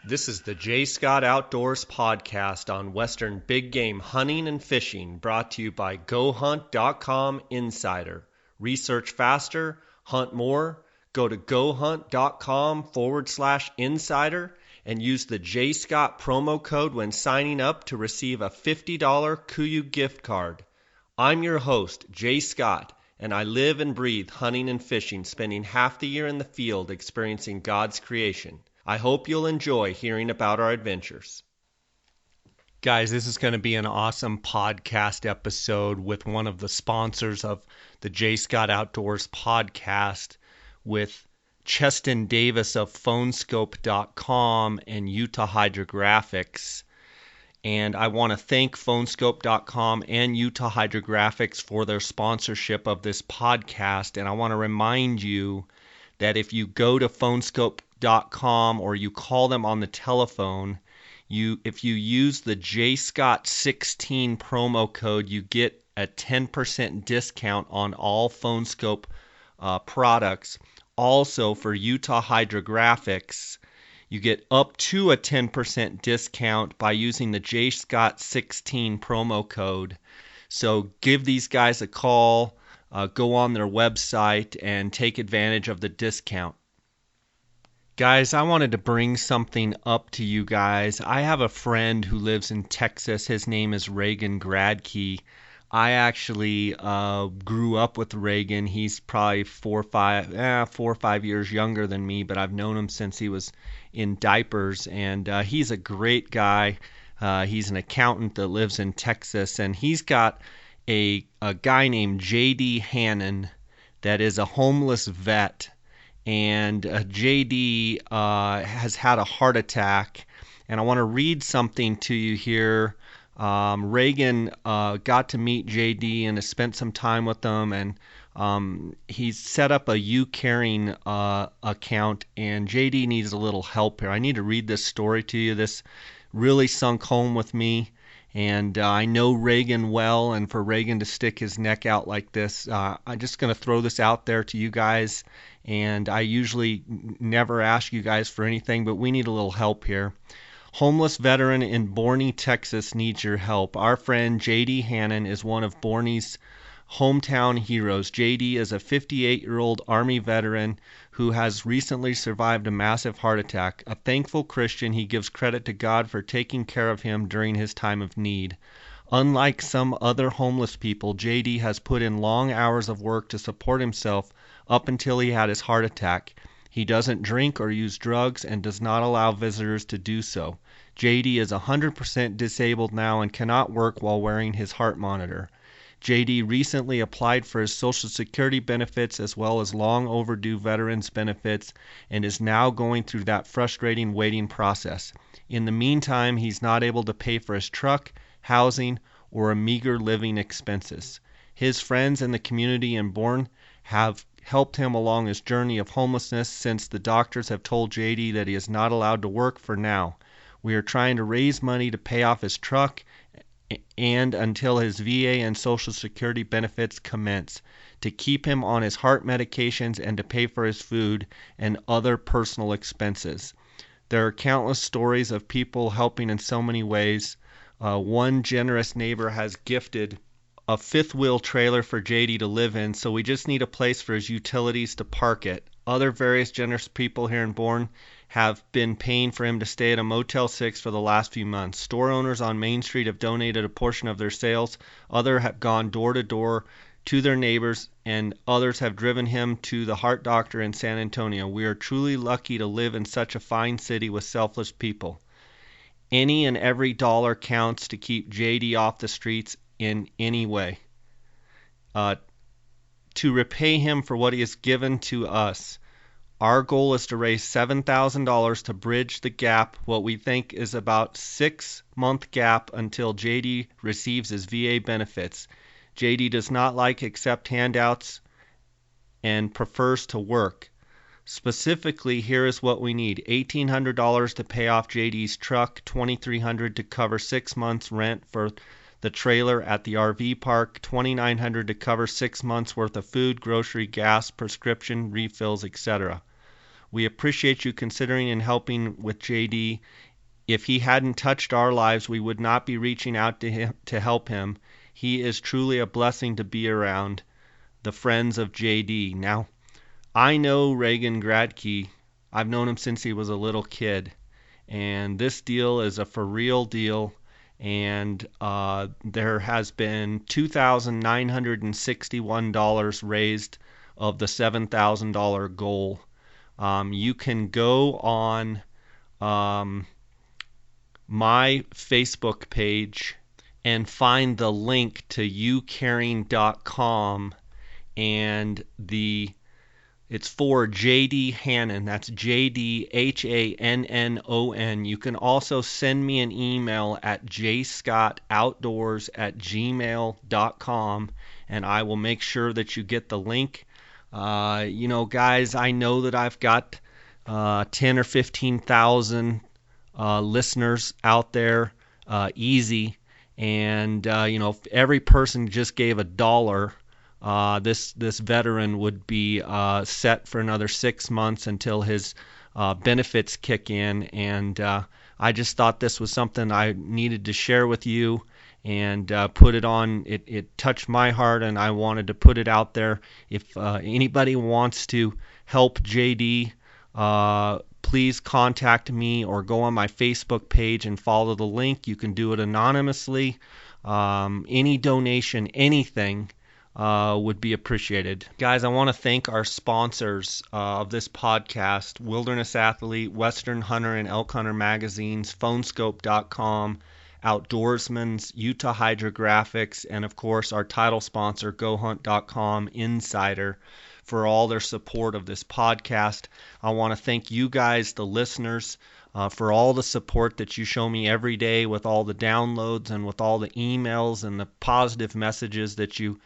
This is the J. Scott Outdoors podcast on Western big game hunting and fishing, brought to you by GoHunt.com Insider. Research faster, hunt more. Go to GoHunt.com/insider and use the J. Scott promo code when signing up to receive a $50 KUIU gift card. I'm your host, J. Scott, and I live and breathe hunting and fishing, spending half the year in the field experiencing God's creation. I hope you'll enjoy hearing about our adventures. Guys, this is going to be an awesome podcast episode with one of the sponsors of the J. Scott Outdoors podcast, with Cheston Davis of PhoneSkope.com and Utah Hydrographics. And I want to thank PhoneSkope.com and Utah Hydrographics for their sponsorship of this podcast. And I want to remind you that if you go to PhoneSkope.com or you call them on the telephone, if you use the JScott16 promo code, you get a 10% discount on all PhoneSkope products. Also, for Utah Hydrographics, you get up to a 10% discount by using the JScott16 promo code. So give these guys a call, go on their website, and take advantage of the discount. Guys, I wanted to bring something up to you guys. I have a friend who lives in Texas. His name is Reagan Gradke. I actually grew up with Reagan. He's probably 4 or 5 years younger than me, but I've known him since he was in diapers, and he's a great guy. He's an accountant that lives in Texas, and he's got a guy named J.D. Hannon that is a homeless vet, and J.D. has had a heart attack, and I want to read something to you here. Reagan got to meet J.D. and has spent some time with them, and he's set up a U-Caring account, and J.D. needs a little help here. I need to read this story to you. This really sunk home with me, and I know Reagan well, and for Reagan to stick his neck out like this, I'm just going to throw this out there to you guys, and I usually never ask you guys for anything, but we need a little help here. Homeless veteran in Boerne, Texas needs your help. Our friend J.D. Hannon is one of Boerne's hometown heroes. J.D. is a 58-year-old Army veteran who has recently survived a massive heart attack. A thankful Christian, he gives credit to God for taking care of him during his time of need. Unlike some other homeless people, J.D. has put in long hours of work to support himself up until he had his heart attack. He doesn't drink or use drugs and does not allow visitors to do so. J.D. is 100% disabled now and cannot work while wearing his heart monitor. J.D. recently applied for his Social Security benefits as well as long overdue veterans benefits and is now going through that frustrating waiting process. In the meantime, he's not able to pay for his truck, housing, or a meager living expenses. His friends in the community in Bourne have helped him along his journey of homelessness since the doctors have told J.D. that he is not allowed to work for now. We are trying to raise money to pay off his truck and until his VA and Social Security benefits commence, to keep him on his heart medications and to pay for his food and other personal expenses. There are countless stories of people helping in so many ways. One generous neighbor has gifted a fifth-wheel trailer for JD to live in, so we just need a place for his utilities to park it. Other various generous people here in Bourne have been paying for him to stay at a Motel 6 for the last few months. Store owners on Main Street have donated a portion of their sales. Others have gone door to door to their neighbors, and others have driven him to the heart doctor in San Antonio. We are truly lucky to live in such a fine city with selfless people. Any and every dollar counts to keep JD off the streets in any way. To repay him for what he has given to us, our goal is to raise $7,000 to bridge the gap, what we think is about 6-month gap until JD receives his VA benefits. JD does not accept handouts and prefers to work. Specifically, here is what we need: $1,800 to pay off JD's truck, $2,300 to cover 6 months rent for the trailer at the RV park, $2,900 to cover 6 months worth of food, grocery, gas, prescription refills, etc. We appreciate you considering and helping with JD. If he hadn't touched our lives, we would not be reaching out to him to help him. He is truly a blessing to be around. The friends of JD. Now, I know Reagan Gradke. I've known him since he was a little kid. And this deal is a for real deal. And there has been $2,961 raised of the $7,000 goal. You can go on my Facebook page and find the link to youcaring.com, and it's for JD Hannon. That's JDHANNON. You can also send me an email at jscottoutdoors@gmail.com, and I will make sure that you get the link. Guys, I know that I've got 10 or 15,000 listeners out there, easy. And, if every person just gave $1, this veteran would be set for another 6 months until his benefits kick in. And I just thought this was something I needed to share with you and put it on. It touched my heart, and I wanted to put it out there. If anybody wants to help JD, please contact me or go on my Facebook page and follow the link. You can do it anonymously. Any donation, anything would be appreciated. Guys, I want to thank our sponsors of this podcast: Wilderness Athlete, Western Hunter and Elk Hunter magazines, PhoneSkope.com, Outdoorsman's, Utah Hydrographics, and of course our title sponsor, GoHunt.com Insider, for all their support of this podcast. I want to thank you guys, the listeners, for all the support that you show me every day with all the downloads and with all the emails and the positive messages that you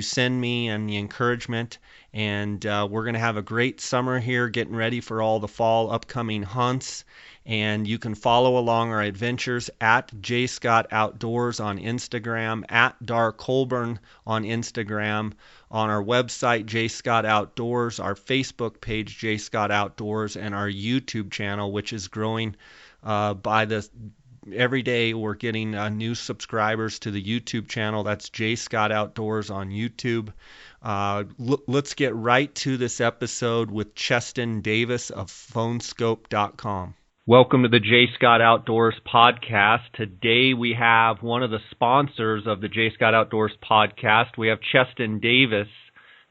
send me and the encouragement. And we're going to have a great summer here, getting ready for all the fall upcoming hunts. And you can follow along our adventures at JScott Outdoors on Instagram, at Dar Colburn on Instagram, on our website, JScott Outdoors, our Facebook page, JScott Outdoors, and our YouTube channel, which is growing every day. We're getting new subscribers to the YouTube channel. That's JScott Outdoors on YouTube. Let's get right to this episode with Cheston Davis of PhoneSkope.com. Welcome to the J. Scott Outdoors podcast. Today we have one of the sponsors of the J. Scott Outdoors podcast. We have Cheston Davis,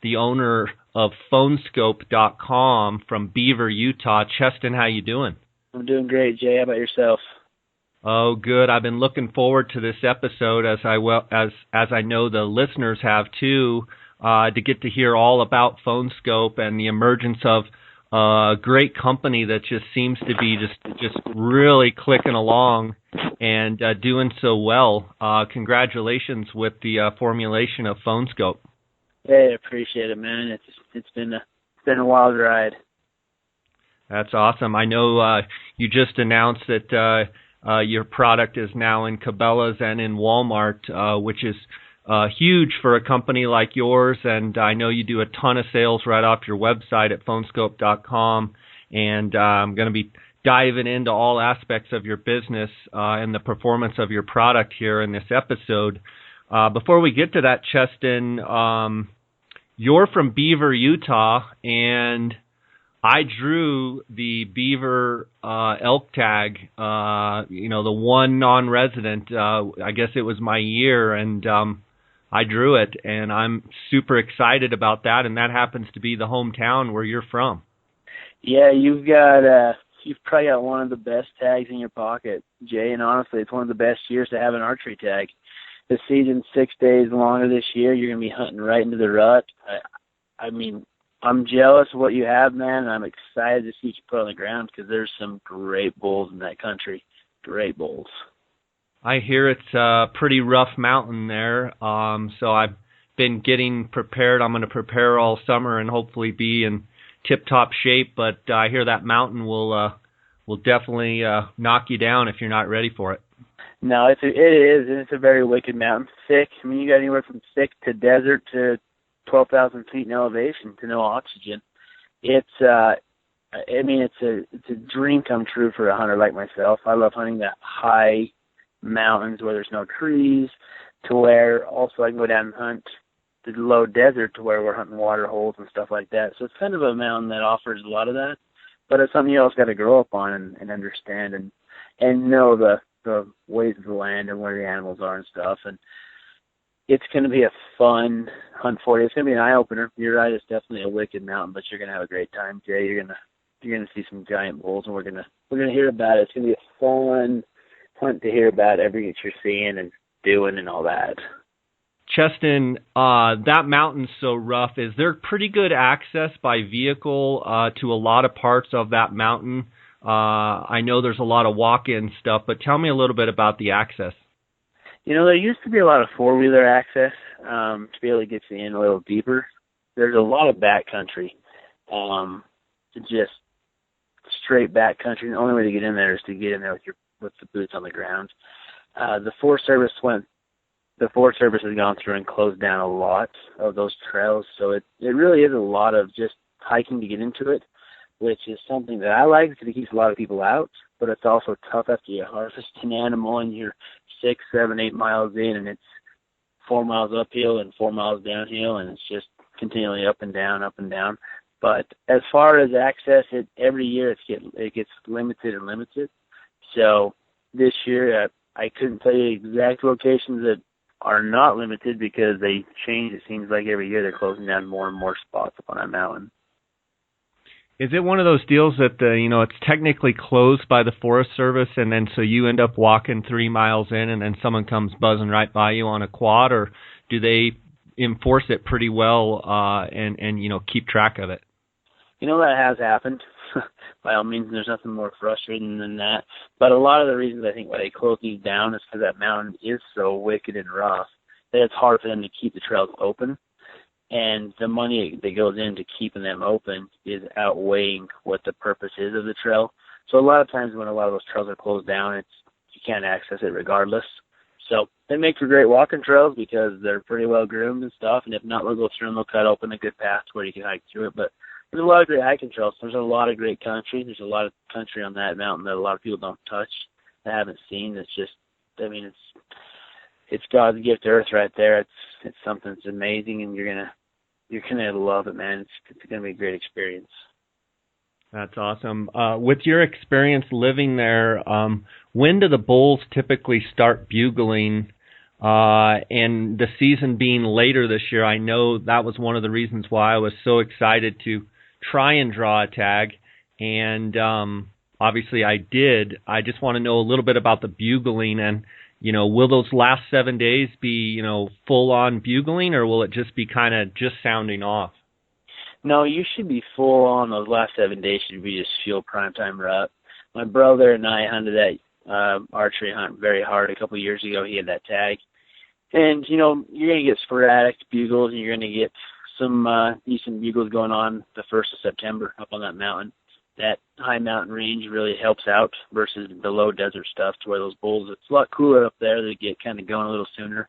the owner of PhoneSkope.com from Beaver, Utah. Cheston, how you doing? I'm doing great, Jay. How about yourself? Oh, good. I've been looking forward to this episode, as I know the listeners have too, to get to hear all about PhoneSkope and the emergence of a great company that just seems to be just really clicking along and doing so well. Congratulations with the formulation of PhoneSkope. Hey, I appreciate it, man. It's been a wild ride. That's awesome. I know you just announced that your product is now in Cabela's and in Walmart, which is huge for a company like yours, and I know you do a ton of sales right off your website at PhoneSkope.com, and I'm going to be diving into all aspects of your business and the performance of your product here in this episode. Before we get to that, Cheston, you're from Beaver, Utah, and I drew the Beaver elk tag, the one non-resident. I guess it was my year, and I drew it, and I'm super excited about that, and that happens to be the hometown where you're from. Yeah, you've probably got one of the best tags in your pocket, Jay, and honestly, it's one of the best years to have an archery tag. The season's 6 days longer this year. You're going to be hunting right into the rut. I mean, I'm jealous of what you have, man, and I'm excited to see what you put on the ground because there's some great bulls in that country, great bulls. I hear it's a pretty rough mountain there, so I've been getting prepared. I'm going to prepare all summer and hopefully be in tip-top shape, but I hear that mountain will definitely knock you down if you're not ready for it. No, it is, and it's a very wicked mountain. Thick. I mean, you got anywhere from thick to desert to 12,000 feet in elevation to no oxygen. It's, I mean, it's a dream come true for a hunter like myself. I love hunting the high mountains where there's no trees, to where also I can go down and hunt the low desert to where we're hunting water holes and stuff like that. So it's kind of a mountain that offers a lot of that, but it's something you also got to grow up on and understand and know the ways of the land and where the animals are and stuff. And it's going to be a fun hunt for you. It's going to be an eye opener. You're right; it's definitely a wicked mountain, but you're going to have a great time, Jay. You're gonna see some giant bulls, and we're gonna hear about it. It's gonna be a fun hunt to hear about everything that you're seeing and doing and all that. Cheston, that mountain's so rough. Is there pretty good access by vehicle to a lot of parts of that mountain? I know there's a lot of walk-in stuff, but tell me a little bit about the access. You know, there used to be a lot of four-wheeler access to be able to get you in a little deeper. There's a lot of backcountry, just straight backcountry. The only way to get in there is to get in there with the boots on the ground. The Forest Service has gone through and closed down a lot of those trails, so it really is a lot of just hiking to get into it, which is something that I like because it keeps a lot of people out, but it's also tough after you harvest an animal and you're 6, 7, 8 miles in, and it's 4 miles uphill and 4 miles downhill, and it's just continually up and down, up and down. But as far as access, every year it gets limited and limited. So this year, I couldn't tell you exact locations that are not limited because they change. It seems like every year they're closing down more and more spots up on that mountain. Is it one of those deals that it's technically closed by the Forest Service, and then so you end up walking 3 miles in, and then someone comes buzzing right by you on a quad, or do they enforce it pretty well and keep track of it? That has happened. By all means, there's nothing more frustrating than that. But a lot of the reasons I think why they close these down is because that mountain is so wicked and rough that it's hard for them to keep the trails open. And the money that goes into keeping them open is outweighing what the purpose is of the trail. So a lot of times when a lot of those trails are closed down, you can't access it regardless. So they make for great walking trails because they're pretty well groomed and stuff. And if not, they'll go through and they'll cut open a good path where you can hike through it. But there's a lot of great hiking trails. There's a lot of great country. There's a lot of country on that mountain that a lot of people don't touch, that haven't seen. It's just, it's God's gift to earth right there. It's something that's amazing, and you're gonna love it, man. It's gonna be a great experience. That's awesome. With your experience living there, when do the bulls typically start bugling? And the season being later this year, I know that was one of the reasons why I was so excited to try and draw a tag, and obviously I did. I just want to know a little bit about the bugling, and will those last 7 days be full on bugling, or will it just be kind of just sounding off? No, you should be full on. Those last 7 days should be just fuel primetime rut. My brother and I hunted that archery hunt very hard a couple of years ago. He had that tag, and you're going to get sporadic bugles, and you're going to get some decent bugles going on the 1st of September up on that mountain. That high mountain range really helps out versus the low desert stuff, to where those bulls, it's a lot cooler up there. They get kind of going a little sooner,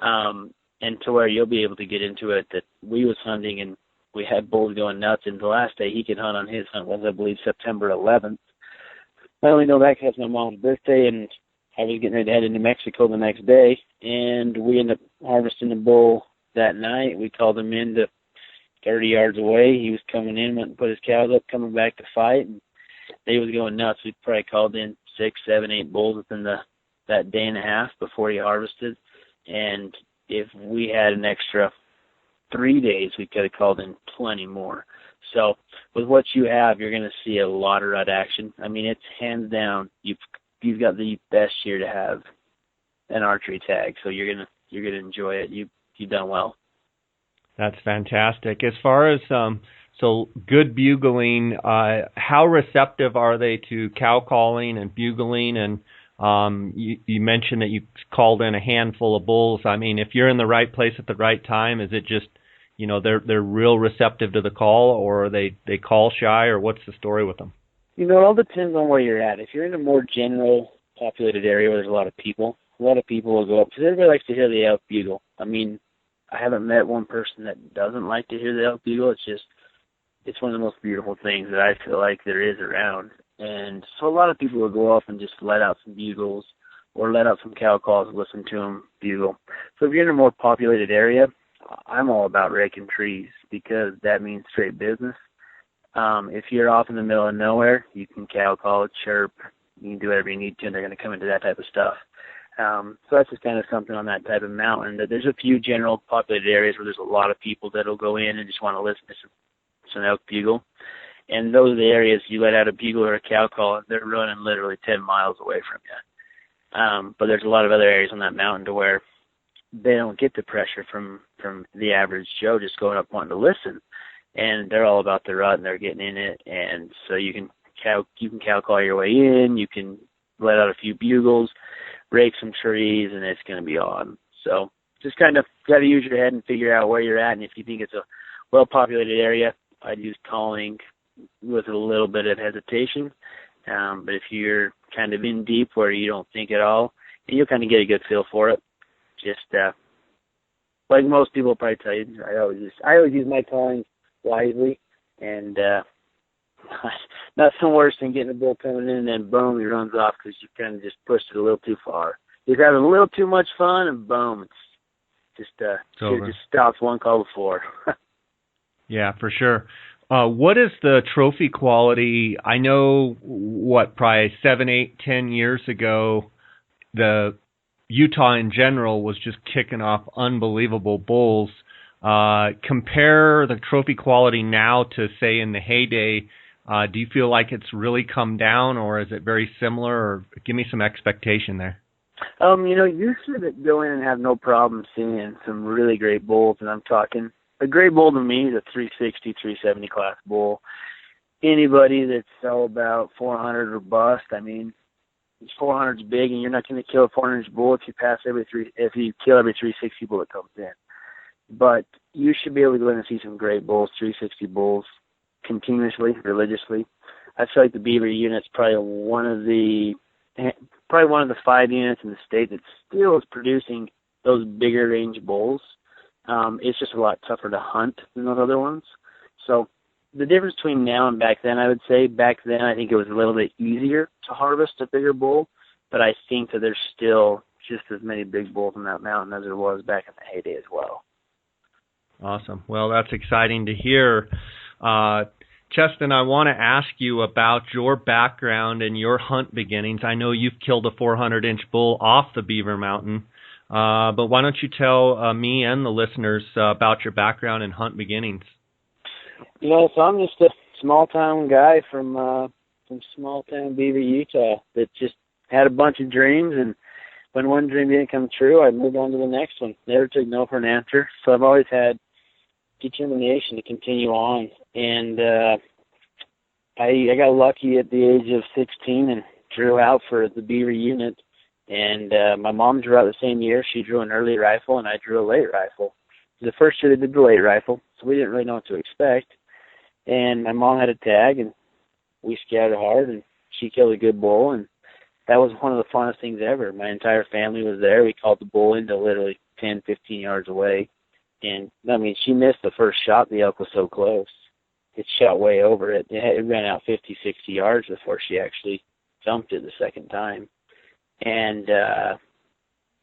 and to where you'll be able to get into it. That we was hunting and we had bulls going nuts, and the last day he could hunt on his hunt was, I believe, September 11th. I only know that because it's my mom's birthday, and I was getting ready to head into Mexico the next day, and we ended up harvesting a bull that night. We called him in to 30 yards away. He was coming in, went and put his cows up, coming back to fight, and they was going nuts. We probably called in 6, 7, 8 bulls within that day and a half before he harvested, and if we had an extra 3 days, we could have called in plenty more. So with what you have, you're going to see a lot of rut action. It's hands down. You've got the best year to have an archery tag, so you're gonna enjoy it. You've done well. That's fantastic. As far as so good bugling, how receptive are they to cow calling and bugling? And you mentioned that you called in a handful of bulls. If you're in the right place at the right time, is it just they're real receptive to the call, or are they call shy, or what's the story with them? It all depends on where you're at. If you're in a more general populated area where there's a lot of people will go up, because everybody likes to hear the elk bugle. I haven't met one person that doesn't like to hear the elk bugle. It's just it's one of the most beautiful things that I feel like there is around. And so a lot of people will go off and just let out some bugles or let out some cow calls and listen to them bugle. So if you're in a more populated area, I'm all about raking trees because that means straight business. If you're off in the middle of nowhere, you can cow call, chirp, you can do whatever you need to, and they're going to come into that type of stuff. So that's just kind of something on that type of mountain. That there's a few general populated areas where there's a lot of people that'll go in and just want to listen to some elk bugle. And those are the areas you let out a bugle or a cow call, and they're running literally 10 miles away from you. But there's a lot of other areas on that mountain to where they don't get the pressure from the average Joe just going up wanting to listen. And they're all about the rut, and they're getting in it. And so you can cow call your way in, you can let out a few bugles, rake some trees, and it's going to be on. So just kind of got to use your head and figure out where you're at. And if you think it's a well-populated area, I'd use calling with a little bit of hesitation. But if you're kind of in deep where you don't think at all, you'll kind of get a good feel for it. Just like most people will probably tell you, I always use my calling wisely, and nothing worse than getting a bull coming in and then boom, he runs off because you kind of just pushed it a little too far. You're having a little too much fun, and boom, it just stops one call before. Yeah, for sure. What is the trophy quality? I know, probably 7, 8, 10 years ago, the Utah in general was just kicking off unbelievable bulls. Compare the trophy quality now to, say, in the heyday. Do you feel like it's really come down, or is it very similar? Or give me some expectation there. You should go in and have no problem seeing some really great bulls, and I'm talking a great bull to me is a 360, 370 class bull. Anybody that's all about 400 or bust, 400's big, and you're not going to kill a 400 bull if you kill every 360 bull that comes in. But you should be able to go in and see some great bulls, 360 bulls, continuously, religiously. I feel like the Beaver unit's probably one of the 5 units in the state that still is producing those bigger range bulls. It's just a lot tougher to hunt than those other ones. So the difference between now and back then, I would say, back then I think it was a little bit easier to harvest a bigger bull, but I think that there's still just as many big bulls on that mountain as there was back in the heyday as well. Awesome. Well, that's exciting to hear. Cheston, I want to ask you about your background and your hunt beginnings. I know you've killed a 400-inch bull off the Beaver Mountain, but why don't you tell me and the listeners about your background and hunt beginnings? So I'm just a small-town guy from small-town Beaver, Utah, that just had a bunch of dreams, and when one dream didn't come true, I moved on to the next one. Never took no for an answer, so I've always had determination to continue on. And I got lucky at the age of 16 and drew out for the Beaver unit. And my mom drew out the same year. She drew an early rifle, and I drew a late rifle. The first year they did the late rifle, so we didn't really know what to expect. And my mom had a tag, and we scouted hard, and she killed a good bull, and that was one of the funnest things ever. My entire family was there. We called the bull into literally 10, 15 yards away. And, she missed the first shot. The elk was so close. It shot way over it. It ran out 50, 60 yards before she actually jumped it the second time. And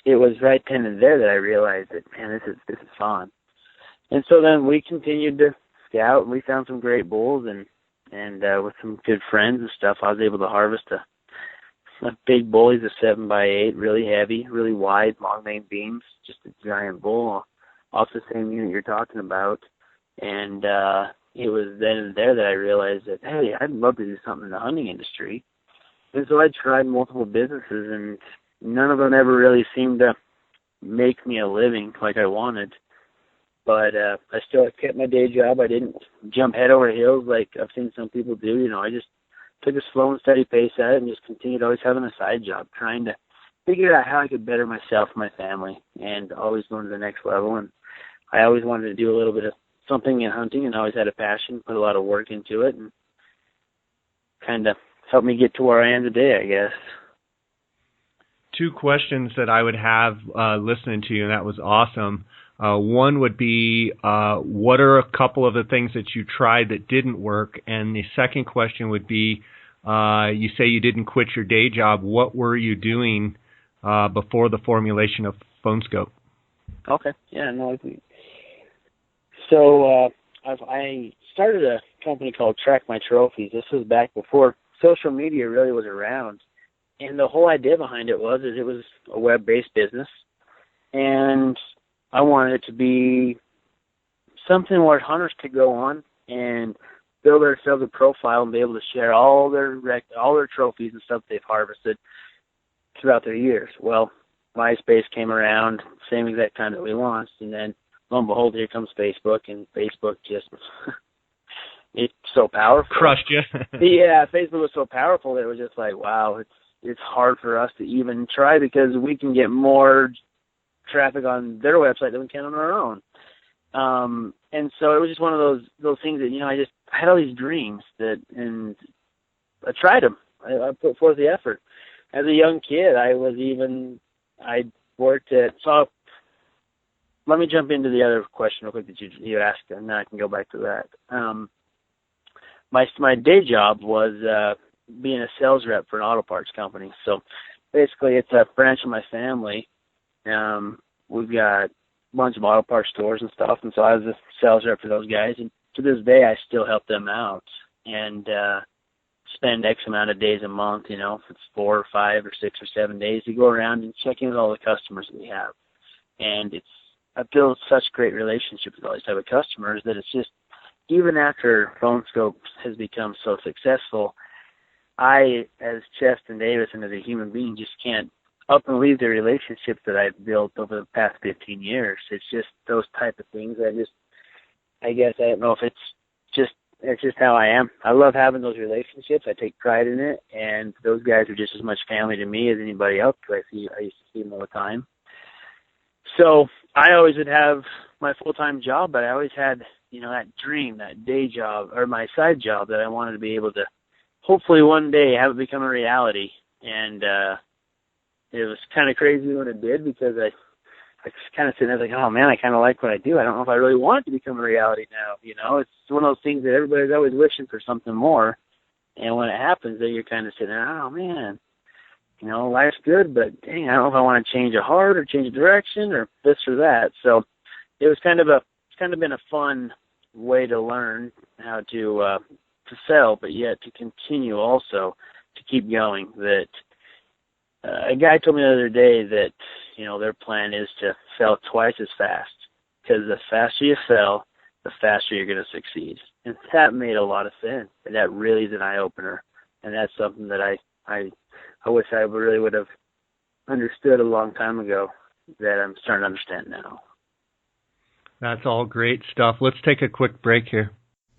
it was right then and there that I realized that, man, this is fun. And so then we continued to scout, and we found some great bulls, and with some good friends and stuff, I was able to harvest a big bull. He's a 7x8, really heavy, really wide, long main beams, just a giant bull off the same unit you're talking about. And it was then and there that I realized that, hey, I'd love to do something in the hunting industry. And so I tried multiple businesses, and none of them ever really seemed to make me a living like I wanted. But I still kept my day job. I didn't jump head over heels like I've seen some people do. I just took a slow and steady pace at it and just continued always having a side job, trying to figure out how I could better myself and my family, and always going to the next level. And I always wanted to do a little bit of something in hunting, and always had a passion, put a lot of work into it, and kind of helped me get to where I am today, I guess. Two questions that I would have listening to you, and that was awesome. One would be, what are a couple of the things that you tried that didn't work? And the second question would be, you say you didn't quit your day job. What were you doing before the formulation of PhoneSkope? Okay. Yeah, no, I think. So I started a company called Track My Trophies. This was back before social media really was around. And the whole idea behind it was it was a web-based business. And I wanted it to be something where hunters could go on and build themselves a profile and be able to share all their trophies and stuff they've harvested throughout their years. Well, MySpace came around, same exact time that we launched, and then lo and behold, here comes Facebook, and Facebook just it's so powerful. Crushed you. Yeah, Facebook was so powerful that it was just like, wow, it's hard for us to even try because we can get more traffic on their website than we can on our own. And so it was just one of those things that, I had all these dreams and I tried them. I put forth the effort. As a young kid, I worked at, so let me jump into the other question real quick that you asked, and then I can go back to that. My day job was being a sales rep for an auto parts company. So basically it's a branch of my family. We've got a bunch of auto parts stores and stuff, and so I was a sales rep for those guys. And to this day, I still help them out and spend X amount of days a month, if it's 4 or 5 or 6 or 7 days, to go around and check in with all the customers that we have. And I've built such great relationships with all these type of customers that it's just, even after PhoneSkope has become so successful, I, as Cheston Davis and as a human being, just can't up and leave the relationships that I've built over the past 15 years. It's just those type of things. I guess I don't know if it's just how I am. I love having those relationships. I take pride in it, and those guys are just as much family to me as anybody else. I used to see them all the time. So I always would have my full-time job, but I always had, that dream, that day job, or my side job that I wanted to be able to hopefully one day have it become a reality. And it was kind of crazy when it did, because I was kind of sitting there like, oh man, I kind of like what I do. I don't know if I really want it to become a reality now. It's one of those things that everybody's always wishing for something more. And when it happens, then you're kind of sitting there, oh man, life's good, but dang, I don't know if I want to change a heart or change a direction or this or that. So it was kind of been a fun way to learn how to sell, but yet to continue also to keep going. That a guy told me the other day that, their plan is to sell twice as fast, because the faster you sell, the faster you're going to succeed. And that made a lot of sense. And that really is an eye-opener. And that's something that I wish I really would have understood a long time ago that I'm starting to understand now. That's all great stuff. Let's take a quick break here.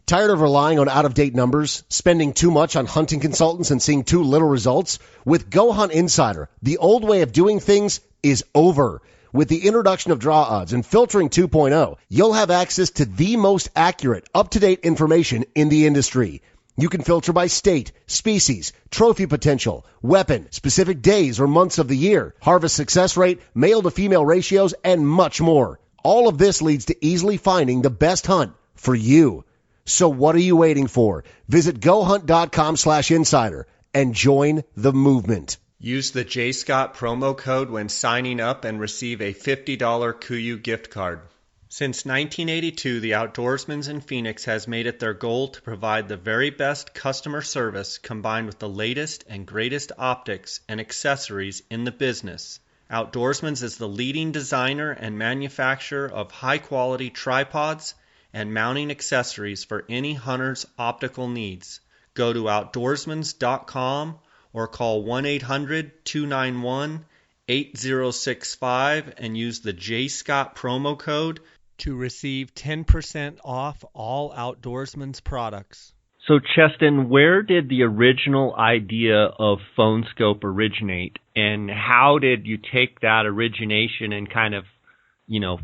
Tired of relying on out-of-date numbers, spending too much on hunting consultants, and seeing too little results? With Go Hunt Insider, the old way of doing things is over. With the introduction of Draw Odds and Filtering 2.0, you'll have access to the most accurate, up-to-date information in the industry. You can filter by state, species, trophy potential, weapon, specific days or months of the year, harvest success rate, male-to-female ratios, and much more. All of this leads to easily finding the best hunt for you. So what are you waiting for? Visit gohunt.com/insider and join the movement. Use the J. Scott promo code when signing up and receive a $50 KUIU gift card. Since 1982, the Outdoorsman's in Phoenix has made it their goal to provide the very best customer service combined with the latest and greatest optics and accessories in the business. Outdoorsman's is the leading designer and manufacturer of high-quality tripods and mounting accessories for any hunter's optical needs. Go to outdoorsmans.com or call 1-800-291-8065 and use the J. Scott promo code to receive 10% off all Outdoorsman's products. So, Cheston, where did the original idea of PhoneSkope originate, and how did you take that origination and kind of,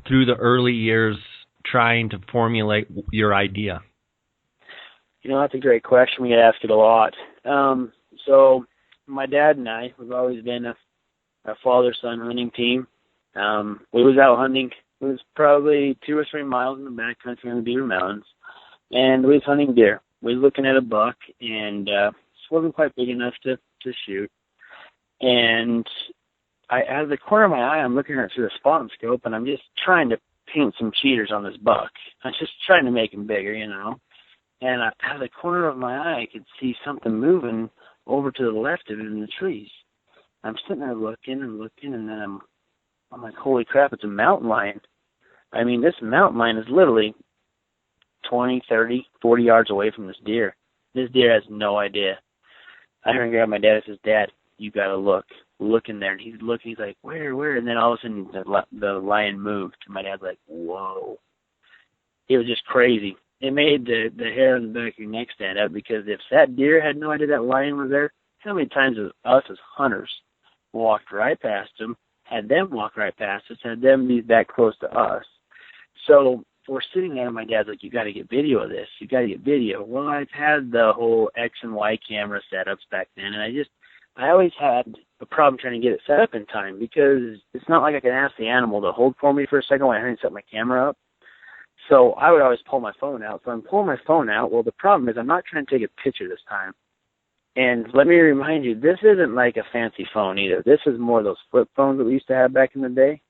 through the early years trying to formulate your idea? That's a great question. We get asked it a lot. So my dad and I, we've always been a father-son hunting team. We was out hunting It was probably 2 or 3 miles in the backcountry in the Beaver Mountains, and we was hunting deer. We was looking at a buck, and it wasn't quite big enough to shoot. And out of the corner of my eye, I'm looking at it through the PhoneSkope, and I'm just trying to paint some cheaters on this buck. I'm just trying to make him bigger, you know. And out of the corner of my eye, I could see something moving over to the left of it in the trees. I'm sitting there looking, and then I'm like, holy crap, it's a mountain lion. I mean, this mountain lion is literally 20, 30, 40 yards away from this deer. This deer has no idea. I heard him grab my dad and says, Dad, you got to look. Look in there. And he's looking. He's like, where? And then all of a sudden, the lion moved. And my dad's like, whoa. It was just crazy. It made the hair on the back of your neck stand up, because if that deer had no idea that lion was there, how many times has us as hunters walked right past him, had them walk right past us, had them be that close to us? So we're sitting there, and my dad's like, you got to get video of this. You got to get video. Well, I've had the whole X and Y camera setups back then, and I always had a problem trying to get it set up in time, because it's not like I can ask the animal to hold for me for a second while I set my camera up. So I would always pull my phone out. So I'm pulling my phone out. Well, the problem is I'm not trying to take a picture this time. And let me remind you, this isn't like a fancy phone either. This is more of those flip phones that we used to have back in the day.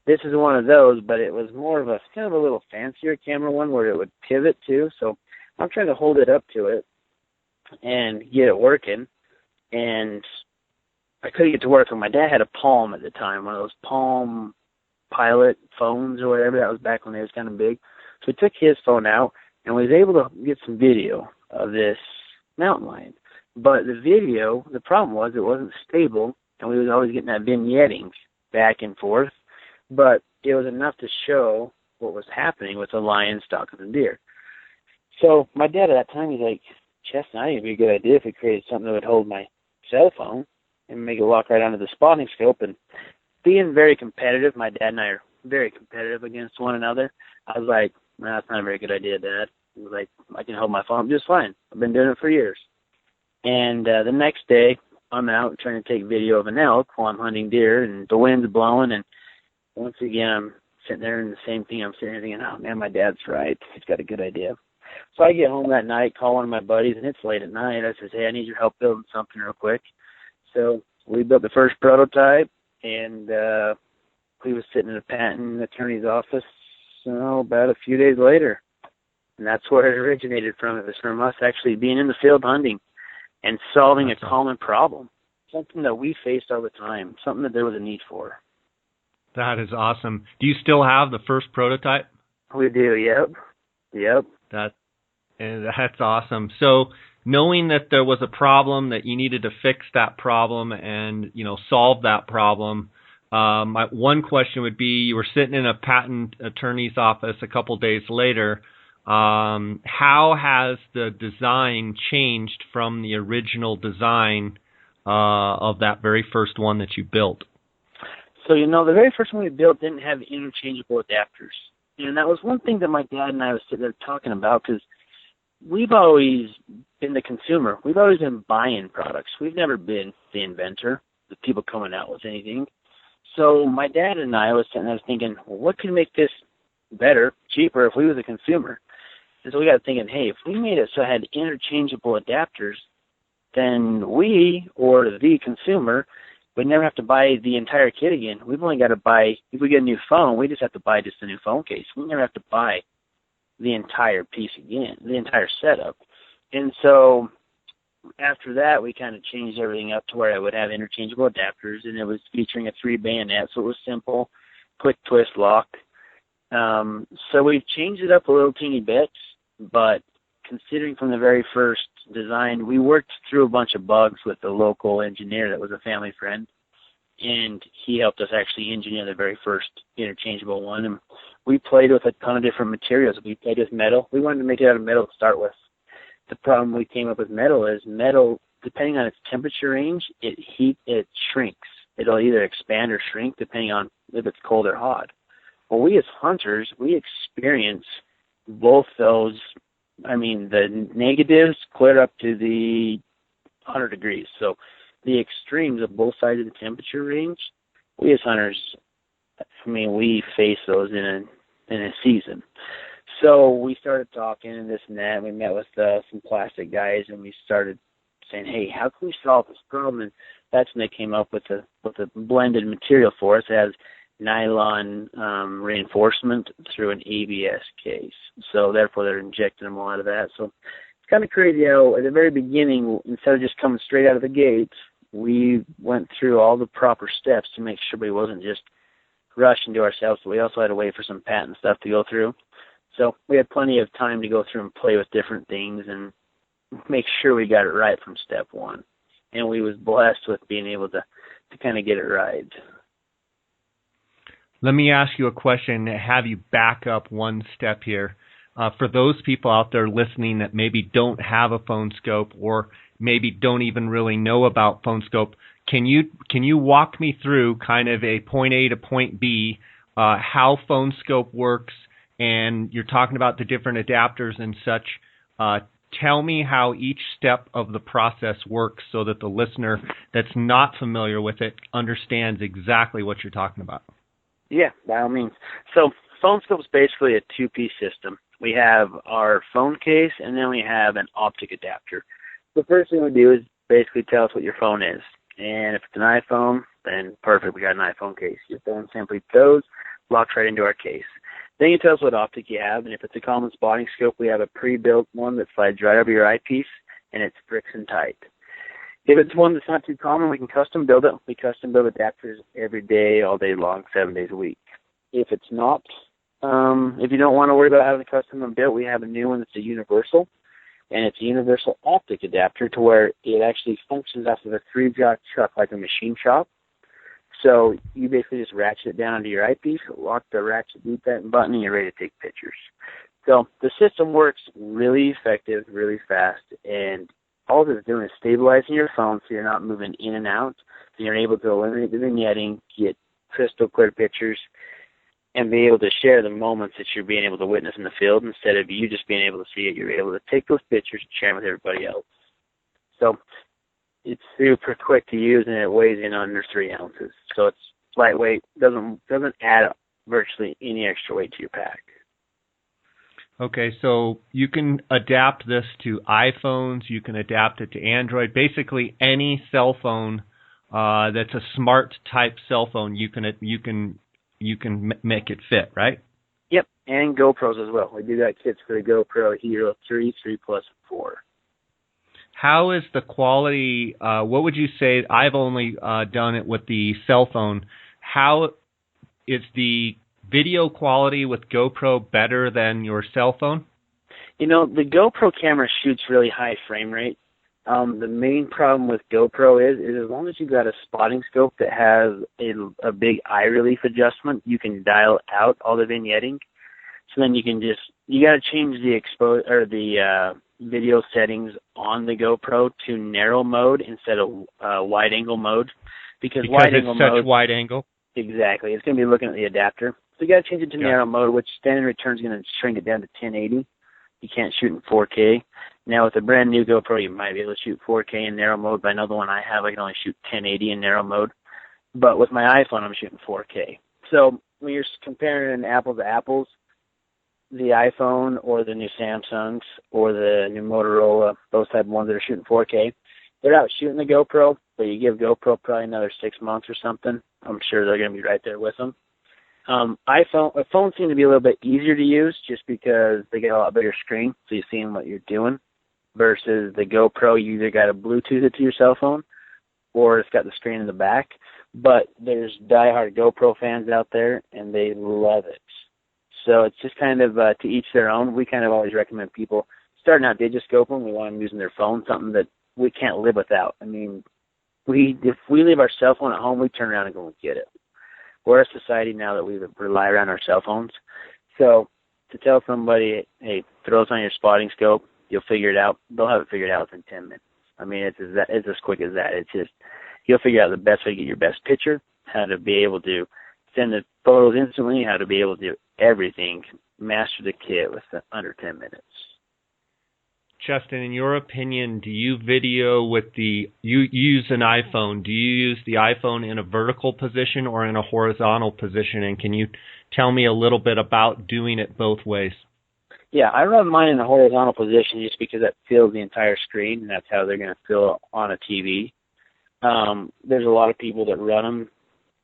This is one of those, but it was more of a kind of a little fancier camera one where it would pivot too. So I'm trying to hold it up to it and get it working. And I couldn't get to work. And my dad had a Palm at the time, one of those Palm Pilot phones or whatever. That was back when they was kind of big. So we took his phone out and was able to get some video of this mountain lion. But the video, the problem was it wasn't stable, and we was always getting that vignetting back and forth. But it was enough to show what was happening with the lion stalking the deer. So my dad at that time, he's like, Cheston, I think it'd be a good idea if we created something that would hold my cell phone and make it walk right onto the spotting scope. And being very competitive, my dad and I are very competitive against one another. I was like, nah, that's not a very good idea, Dad. He was like, I can hold my phone just fine. I've been doing it for years. And the next day, I'm out trying to take video of an elk while I'm hunting deer, and the wind's blowing. And once again, I'm sitting there and the same thing. I'm sitting there thinking, oh, man, my dad's right. He's got a good idea. So I get home that night, call one of my buddies, and it's late at night. I says, hey, I need your help building something real quick. So we built the first prototype, and we was sitting in a patent attorney's office about a few days later. And that's where it originated from. It was from us actually being in the field hunting and solving a common problem, something that we faced all the time, something that there was a need for. That is awesome. Do you still have the first prototype? We do, yep. That's awesome. So knowing that there was a problem, that you needed to fix that problem and, solve that problem, my one question would be, you were sitting in a patent attorney's office a couple days later. How has the design changed from the original design of that very first one that you built? So, the very first one we built didn't have interchangeable adapters. And that was one thing that my dad and I was sitting there talking about, because we've always been the consumer. We've always been buying products. We've never been the inventor, the people coming out with anything. So my dad and I was sitting there thinking, well, what could make this better, cheaper if we was a consumer? And so we got thinking, hey, if we made it so it had interchangeable adapters, then we, or the consumer, would never have to buy the entire kit again. We've only got to buy, if we get a new phone, we just have to buy just a new phone case. We never have to buy the entire piece again, the entire setup. And so after that, we kind of changed everything up to where I would have interchangeable adapters, and it was featuring a 3-bayonet, so it was simple, quick twist lock. So we've changed it up a little teeny bit, but considering from the very first design, we worked through a bunch of bugs with the local engineer that was a family friend, and he helped us actually engineer the very first interchangeable one. And we played with a ton of different materials. We played with metal. We wanted to make it out of metal to start with. The problem we came up with metal is metal, depending on its temperature range, it shrinks. It'll either expand or shrink depending on if it's cold or hot. Well, we as hunters, we experience both those. I mean, the negatives clear up to the 100 degrees. So the extremes of both sides of the temperature range, we as hunters I mean, we face those in a season. So we started talking and this and that. And we met with some plastic guys, and we started saying, "Hey, how can we solve this problem?" And that's when they came up with the blended material for us. It has nylon reinforcement through an ABS case. So therefore, they're injecting them all out of that. So it's kind of crazy how at the very beginning, instead of just coming straight out of the gates, we went through all the proper steps to make sure we wasn't just rushing to ourselves. But we also had to wait for some patent stuff to go through. So we had plenty of time to go through and play with different things and make sure we got it right from step one. And we was blessed with being able to kind of get it right. Let me ask you a question and have you back up one step here. For those people out there listening that maybe don't have a PhoneSkope or maybe don't even really know about PhoneSkope, can you walk me through kind of a point A to point B, how PhoneSkope works? And you're talking about the different adapters and such. Tell me how each step of the process works so that the listener that's not familiar with it understands exactly what you're talking about. Yeah, by all means. So PhoneSkope is basically a two-piece system. We have our phone case, and then we have an optic adapter. The first thing we do is basically tell us what your phone is. And if it's an iPhone, then perfect, we got an iPhone case. Your phone simply goes, locks right into our case. Then you tell us what optic you have, and if it's a common spotting scope, we have a pre-built one that slides right over your eyepiece, and it's friction tight. If it's one that's not too common, we can custom build it. We custom build adapters every day, all day long, 7 days a week. If it's not, if you don't want to worry about having a custom one built, we have a new one that's a universal, and it's a universal optic adapter to where it actually functions off of a 3-jaw chuck like a machine shop. So you basically just ratchet it down onto your eyepiece, lock the ratchet boot button, and you're ready to take pictures. So the system works really effective, really fast, and all it's doing is stabilizing your phone so you're not moving in and out, and you're able to eliminate the vignetting, get crystal clear pictures, and be able to share the moments that you're being able to witness in the field. Instead of you just being able to see it, you're able to take those pictures and share them with everybody else. So it's super quick to use, and it weighs in under 3 ounces. So it's lightweight, doesn't add virtually any extra weight to your pack. Okay, so you can adapt this to iPhones, you can adapt it to Android, basically any cell phone that's a smart type cell phone, you can make it fit, right? Yep, and GoPros as well. We do got kits for the GoPro Hero 3, 3 Plus, and 4. How is the quality, what would you say, I've only done it with the cell phone, how is the video quality with GoPro better than your cell phone? You know, the GoPro camera shoots really high frame rate. The main problem with GoPro is as long as you've got a spotting scope that has a big eye relief adjustment, you can dial out all the vignetting. So then you got to change the video settings on the GoPro to narrow mode instead of wide angle mode because wide angle it's such mode, wide angle. Exactly, it's going to be looking at the adapter. So you got to change it to narrow mode, which standard return is going to shrink it down to 1080. You can't shoot in 4K. Now with a brand new GoPro, you might be able to shoot 4K in narrow mode. But another one I have, I can only shoot 1080 in narrow mode. But with my iPhone, I'm shooting 4K. So when you're comparing apples to apples, the iPhone or the new Samsungs or the new Motorola, those type of ones that are shooting 4K, they're out shooting the GoPro, but you give GoPro probably another 6 months or something, I'm sure they're going to be right there with them. Phones seem to be a little bit easier to use just because they get a lot bigger screen, so you're seeing what you're doing, versus the GoPro, you either got to Bluetooth it to your cell phone or it's got the screen in the back. But there's diehard GoPro fans out there, and they love it. So it's just kind of to each their own. We kind of always recommend people starting out digiscoping. We want them using their phone, something that we can't live without. I mean, if we leave our cell phone at home, we turn around and go and get it. We're a society now that we rely around our cell phones. So to tell somebody, hey, throw this on your spotting scope, you'll figure it out, they'll have it figured out within 10 minutes. I mean, it's as quick as that. It's just, you'll figure out the best way to get your best picture, how to be able to send the photos instantly, how to be able to do everything, master the kit with under 10 minutes. Cheston, in your opinion, do you video with you use an iPhone? Do you use the iPhone in a vertical position or in a horizontal position? And can you tell me a little bit about doing it both ways? Yeah, I run mine in a horizontal position just because that fills the entire screen, and that's how they're going to fill on a TV. There's a lot of people that run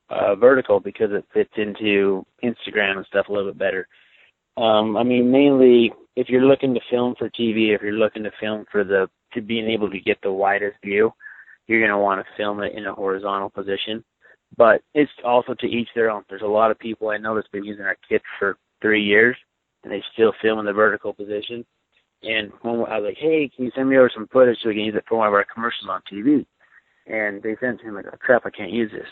them vertical because it fits into Instagram and stuff a little bit better. I mean, mainly if you're looking to film for TV, if you're looking to film to being able to get the widest view, you're going to want to film it in a horizontal position. But it's also to each their own. There's a lot of people I know that's been using our kit for 3 years, and they still film in the vertical position. And when I was like, hey, can you send me over some footage so we can use it for one of our commercials on TV? And they sent to him like, oh, crap, I can't use this.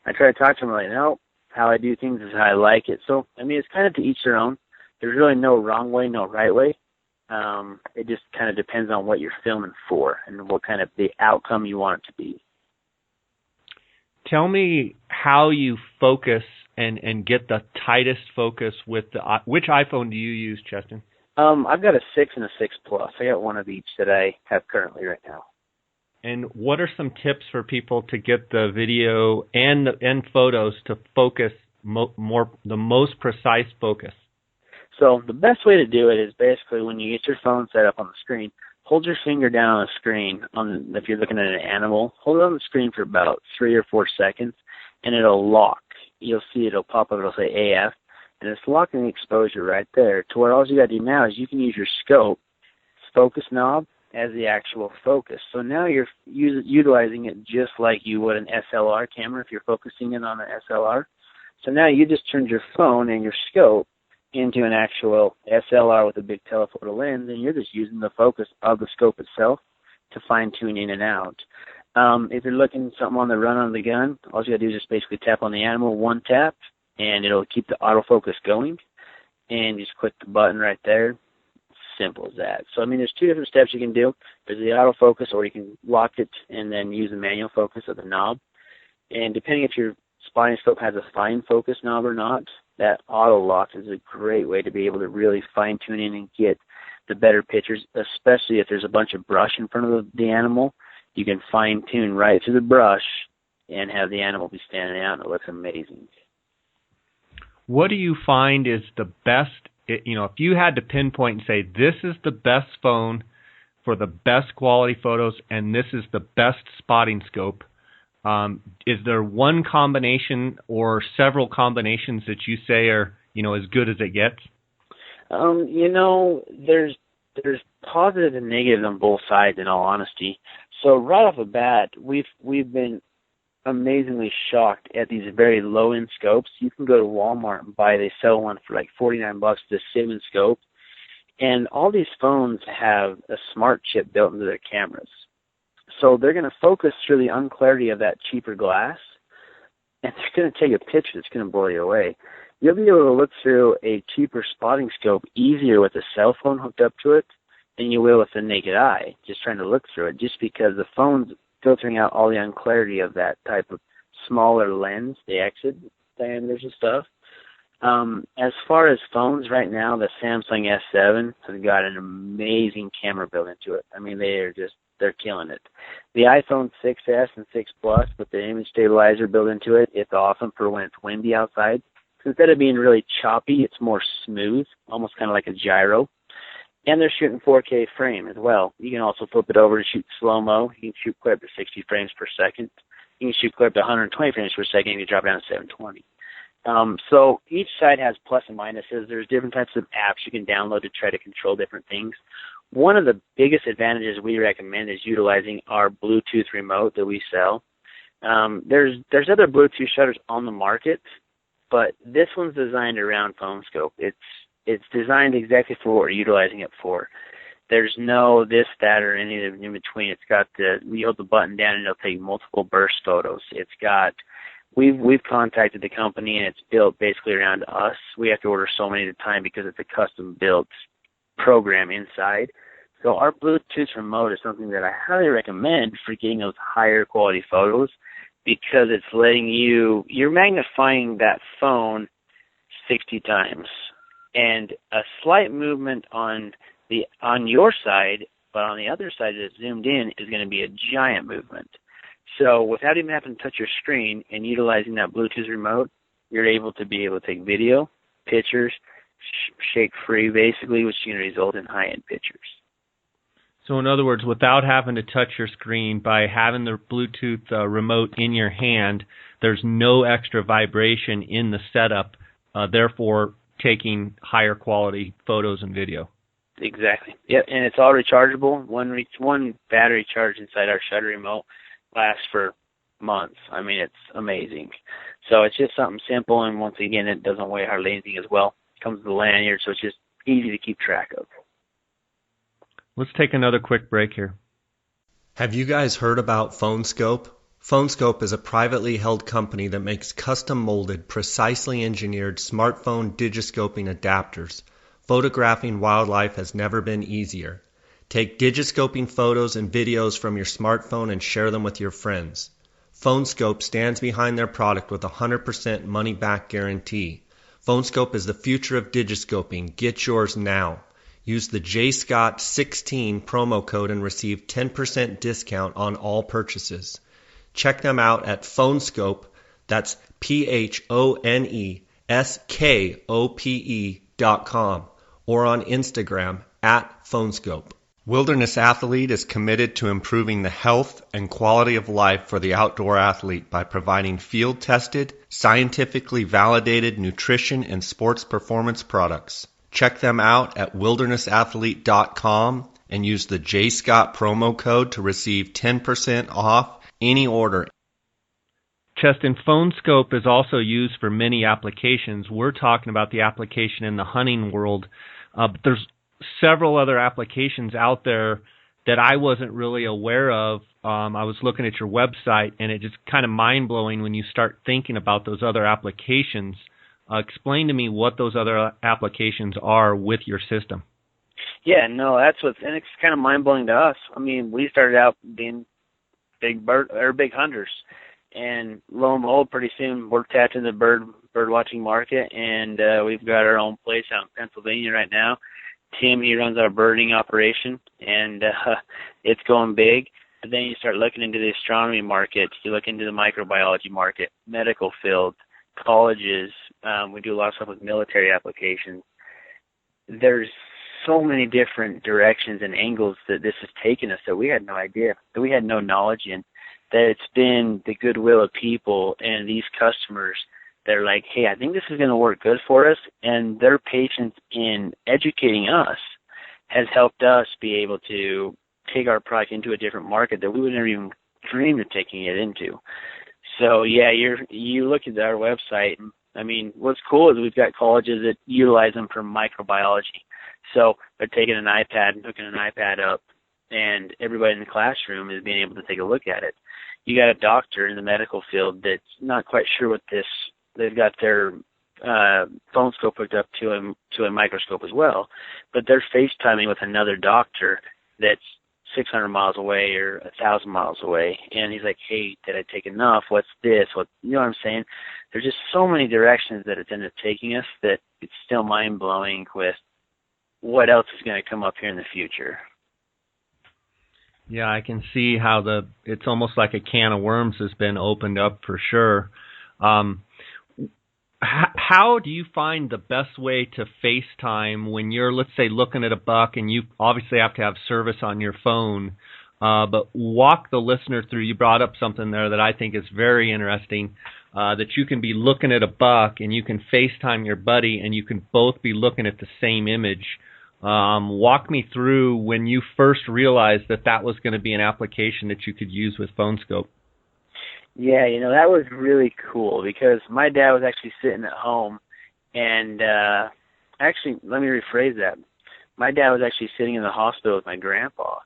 I try to talk to them like, no, how I do things is how I like it. So, I mean, it's kind of to each their own. There's really no wrong way, no right way. It just kind of depends on what you're filming for and what kind of the outcome you want it to be. Tell me how you focus and get the tightest focus with which iPhone do you use, Cheston? I've got a 6 and a 6 Plus. I got one of each that I have currently right now. And what are some tips for people to get the video and photos to focus the most precise focus? So the best way to do it is basically when you get your phone set up on the screen, hold your finger down on the screen. If you're looking at an animal, hold it on the screen for about 3 or 4 seconds, and it'll lock. You'll see it'll pop up. It'll say AF, and it's locking the exposure right there. To where all you got to do now is you can use your scope focus knob as the actual focus. So now you're utilizing it just like you would an SLR camera if you're focusing in on an SLR. So now you just turned your phone and your scope into an actual SLR with a big telephoto lens, and you're just using the focus of the scope itself to fine-tune in and out. If you're looking at something on the run on the gun, all you got to do is just basically tap on the animal, one tap, and it'll keep the autofocus going, and just click the button right there. Simple as that. So, I mean, there's 2 different steps you can do. There's the autofocus, or you can lock it and then use the manual focus of the knob. And depending if your spotting scope has a fine focus knob or not, that auto lock is a great way to be able to really fine tune in and get the better pictures, especially if there's a bunch of brush in front of the animal. You can fine tune right through the brush and have the animal be standing out, and it looks amazing. What do you find is the best, if you had to pinpoint and say, this is the best phone for the best quality photos and this is the best spotting scope, is there one combination or several combinations that you say are, as good as it gets? There's positive and negative on both sides, in all honesty. So right off the bat, we've been amazingly shocked at these very low-end scopes. You can go to Walmart and they sell one for like $49, the Simmons scope, and all these phones have a smart chip built into their cameras. So they're going to focus through the unclarity of that cheaper glass, and they're going to take a picture that's going to blow you away. You'll be able to look through a cheaper spotting scope easier with a cell phone hooked up to it than you will with the naked eye, just trying to look through it, just because the phone's filtering out all the unclarity of that type of smaller lens, the exit diameters and stuff. As far as phones right now, the Samsung S7 has got an amazing camera built into it. I mean, they're killing it. The iPhone 6S and 6 Plus with the image stabilizer built into it, it's awesome for when it's windy outside. So instead of being really choppy, it's more smooth, almost kind of like a gyro. And they're shooting 4K frame as well. You can also flip it over to shoot slow-mo. You can shoot clear up to 60 frames per second. You can shoot clear up to 120 frames per second if you drop down to 720. So each side has plus and minuses. There's different types of apps you can download to try to control different things. One of the biggest advantages we recommend is utilizing our Bluetooth remote that we sell. There's other Bluetooth shutters on the market, but this one's designed around PhoneSkope. It's designed exactly for what we're utilizing it for. There's no this, that, or anything in between. It's got we hold the button down and it'll take multiple burst photos. It's got, we've contacted the company and it's built basically around us. We have to order so many at a time because it's a custom built program inside. So our Bluetooth remote is something that I highly recommend for getting those higher quality photos, because it's letting you're magnifying that phone 60 times. And a slight movement on your side but on the other side that's zoomed in is going to be a giant movement. So without even having to touch your screen and utilizing that Bluetooth remote, you're able to take video, pictures, shake-free basically, which is going to result in high-end pictures. So in other words, without having to touch your screen, by having the Bluetooth remote in your hand, there's no extra vibration in the setup, therefore taking higher quality photos and video. Exactly. Yep, and it's all rechargeable. One battery charge inside our shutter remote lasts for months. I mean, it's amazing. So it's just something simple, and once again, it doesn't weigh hardly anything as well. It comes with a lanyard, so it's just easy to keep track of. Let's take another quick break here. Have you guys heard about PhoneSkope? PhoneSkope is a privately held company that makes custom-molded, precisely engineered smartphone digiscoping adapters. Photographing wildlife has never been easier. Take digiscoping photos and videos from your smartphone and share them with your friends. PhoneSkope stands behind their product with a 100% money-back guarantee. PhoneSkope is the future of digiscoping. Get yours now. Use the JScott16 promo code and receive 10% discount on all purchases. Check them out at PhoneSkope, that's PhoneSkope.com, or on Instagram at PhoneSkope. Wilderness Athlete is committed to improving the health and quality of life for the outdoor athlete by providing field-tested, scientifically validated nutrition and sports performance products. Check them out at wildernessathlete.com and use the JScott promo code to receive 10% off any order. Cheston, PhoneSkope is also used for many applications. We're talking about the application in the hunting world, but there's several other applications out there that I wasn't really aware of. I was looking at your website, and it just kind of mind-blowing when you start thinking about those other applications. Explain to me what those other applications are with your system. Yeah, no, and it's kind of mind-blowing to us. I mean, we started out being big hunters, and lo and behold, pretty soon we're tapped into the bird watching market, and we've got our own place out in Pennsylvania right now. Tim, he runs our birding operation, and it's going big. But then you start looking into the astronomy market, you look into the microbiology market, medical field, colleges. We do a lot of stuff with military applications. There's so many different directions and angles that this has taken us that we had no idea, that we had no knowledge in, that it's been the goodwill of people and these customers. They're like, hey, I think this is going to work good for us, and their patience in educating us has helped us be able to take our product into a different market that we would never even dream of taking it into. So, yeah, you look at our website, and, I mean, what's cool is we've got colleges that utilize them for microbiology. So they're taking an iPad and hooking an iPad up, and everybody in the classroom is being able to take a look at it. You got a doctor in the medical field that's not quite sure what this. They've got their PhoneSkope hooked up to a microscope as well, but they're FaceTiming with another doctor that's 600 miles away or 1,000 miles away, and he's like, hey, did I take enough? What's this? You know what I'm saying? There's just so many directions that it's ended up taking us that it's still mind-blowing with what else is going to come up here in the future. Yeah, I can see how it's almost like a can of worms has been opened up for sure. How do you find the best way to FaceTime when you're, let's say, looking at a buck, and you obviously have to have service on your phone, but walk the listener through, you brought up something there that I think is very interesting, that you can be looking at a buck and you can FaceTime your buddy and you can both be looking at the same image. Walk me through when you first realized that was going to be an application that you could use with PhoneSkope. Yeah, that was really cool because my dad was actually sitting at home, and actually, let me rephrase that. My dad was actually sitting in the hospital with my grandpa,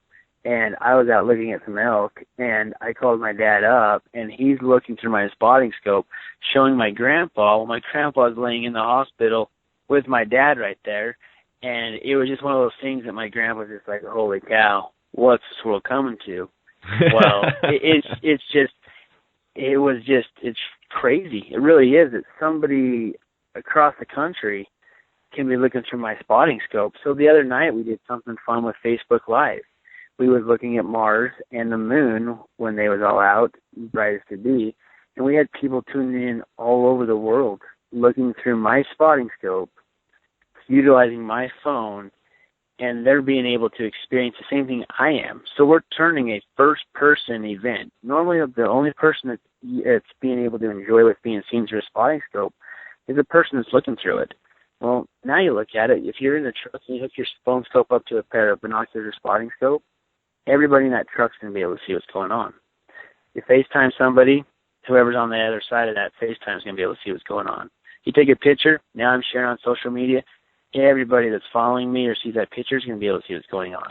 and I was out looking at some elk, and I called my dad up, and he's looking through my spotting scope, showing my grandpa. Well, my grandpa was laying in the hospital with my dad right there, and it was just one of those things that my grandpa was just like, holy cow, what's this world coming to? Well, it's crazy. It really is that somebody across the country can be looking through my spotting scope. So the other night we did something fun with Facebook Live. we was looking at Mars and the moon when they was all out, bright as could be, and we had people tuning in all over the world, looking through my spotting scope, utilizing my phone, and they're being able to experience the same thing I am. So we're turning a first-person event. Normally, the only person that's being able to enjoy what's being seen through a spotting scope is the person that's looking through it. Well, now you look at it. If you're in a truck and you hook your phone scope up to a pair of binoculars or spotting scope, everybody in that truck's going to be able to see what's going on. You FaceTime somebody, whoever's on the other side of that FaceTime is going to be able to see what's going on. You take a picture, now I'm sharing on social media, everybody that's following me or sees that picture is going to be able to see what's going on.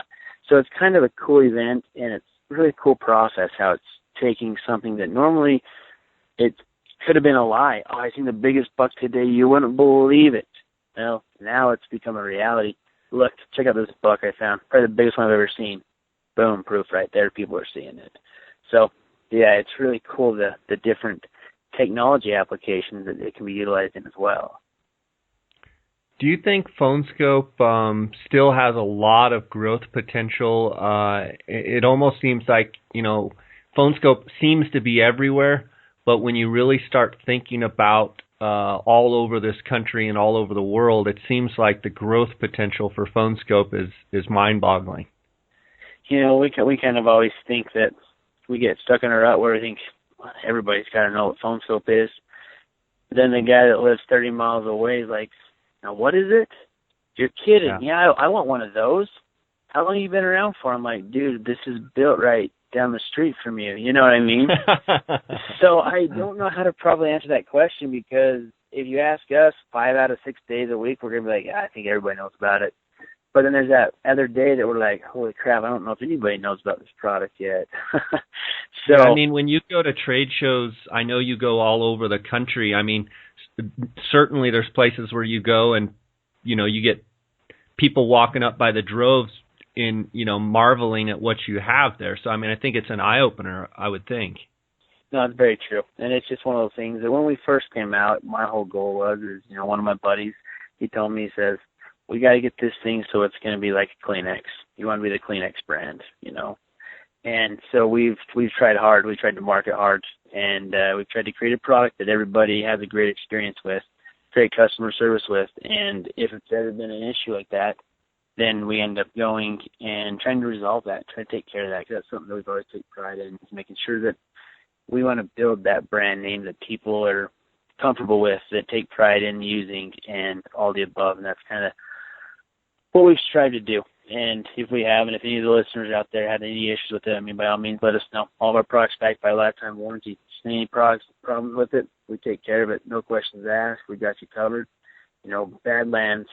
So it's kind of a cool event, and it's really a cool process how it's taking something that normally it could have been a lie. Oh, I seen the biggest buck today. You wouldn't believe it. Well, now it's become a reality. Look, check out this buck I found. Probably the biggest one I've ever seen. Boom, proof right there. People are seeing it. So, yeah, it's really cool the different technology applications that it can be utilized in as well. Do you think PhoneSkope still has a lot of growth potential? It almost seems like, PhoneSkope seems to be everywhere, but when you really start thinking about all over this country and all over the world, it seems like the growth potential for PhoneSkope is mind-boggling. We kind of always think that we get stuck in a rut where we think everybody's got to know what PhoneSkope is. Then the guy that lives 30 miles away is like, now what is it? You're kidding. Yeah, I want one of those. How long have you been around for? I'm like, dude, this is built right down the street from you. You know what I mean? So I don't know how to probably answer that question, because if you ask us 5 out of 6 days a week, we're going to be like, yeah, I think everybody knows about it. But then there's that other day that we're like, holy crap, I don't know if anybody knows about this product yet. So yeah, I mean, when you go to trade shows, I know you go all over the country. I mean, certainly there's places where you go and, you get people walking up by the droves in, marveling at what you have there. So, I mean, I think it's an eye-opener, I would think. No, it's very true. And it's just one of those things that when we first came out, my whole goal was, one of my buddies, he told me, he says, we got to get this thing so it's going to be like a Kleenex. You want to be the Kleenex brand, And so we've tried hard. We tried to market hard, and we've tried to create a product that everybody has a great experience with, great customer service with. And if it's ever been an issue like that, then we end up going and trying to resolve that, try to take care of that, because that's something that we've always taken pride in, is making sure that we want to build that brand name that people are comfortable with, that take pride in using, and all the above. And that's kind of what we've tried to do. And if we have, and if any of the listeners out there had any issues with it, by all means, let us know. All of our products backed by lifetime warranty. Any problems with it, we take care of it. No questions asked. We got you covered. Badlands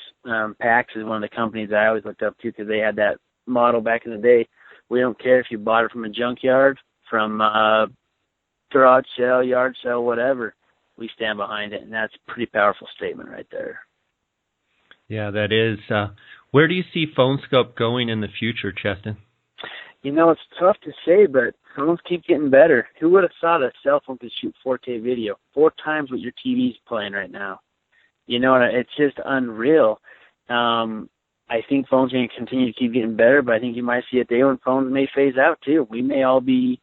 Packs is one of the companies I always looked up to, because they had that model back in the day. We don't care if you bought it from a junkyard, from garage sale, yard sale, whatever. We stand behind it, and that's a pretty powerful statement right there. Yeah, that is. Where do you see PhoneSkope going in the future, Cheston? It's tough to say, but phones keep getting better. Who would have thought a cell phone could shoot 4K video, 4 times what your TV's playing right now? It's just unreal. I think phones are going to continue to keep getting better, but I think you might see a day when phones may phase out too. We may all be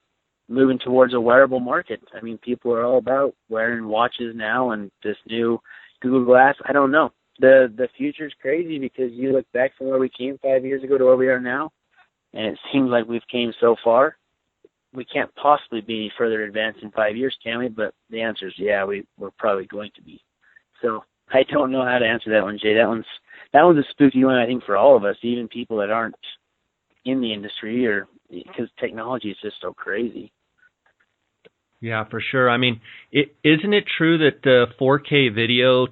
moving towards a wearable market. People are all about wearing watches now and this new Google Glass. I don't know. The future's crazy, because you look back from where we came 5 years ago to where we are now, and it seems like we've came so far. We can't possibly be any further advanced in 5 years, can we? But the answer is yeah, we're probably going to be. So I don't know how to answer that one, Jay. That one's a spooky one, I think, for all of us, even people that aren't in the industry, or because technology is just so crazy. Yeah, for sure. Isn't it true that the 4K video,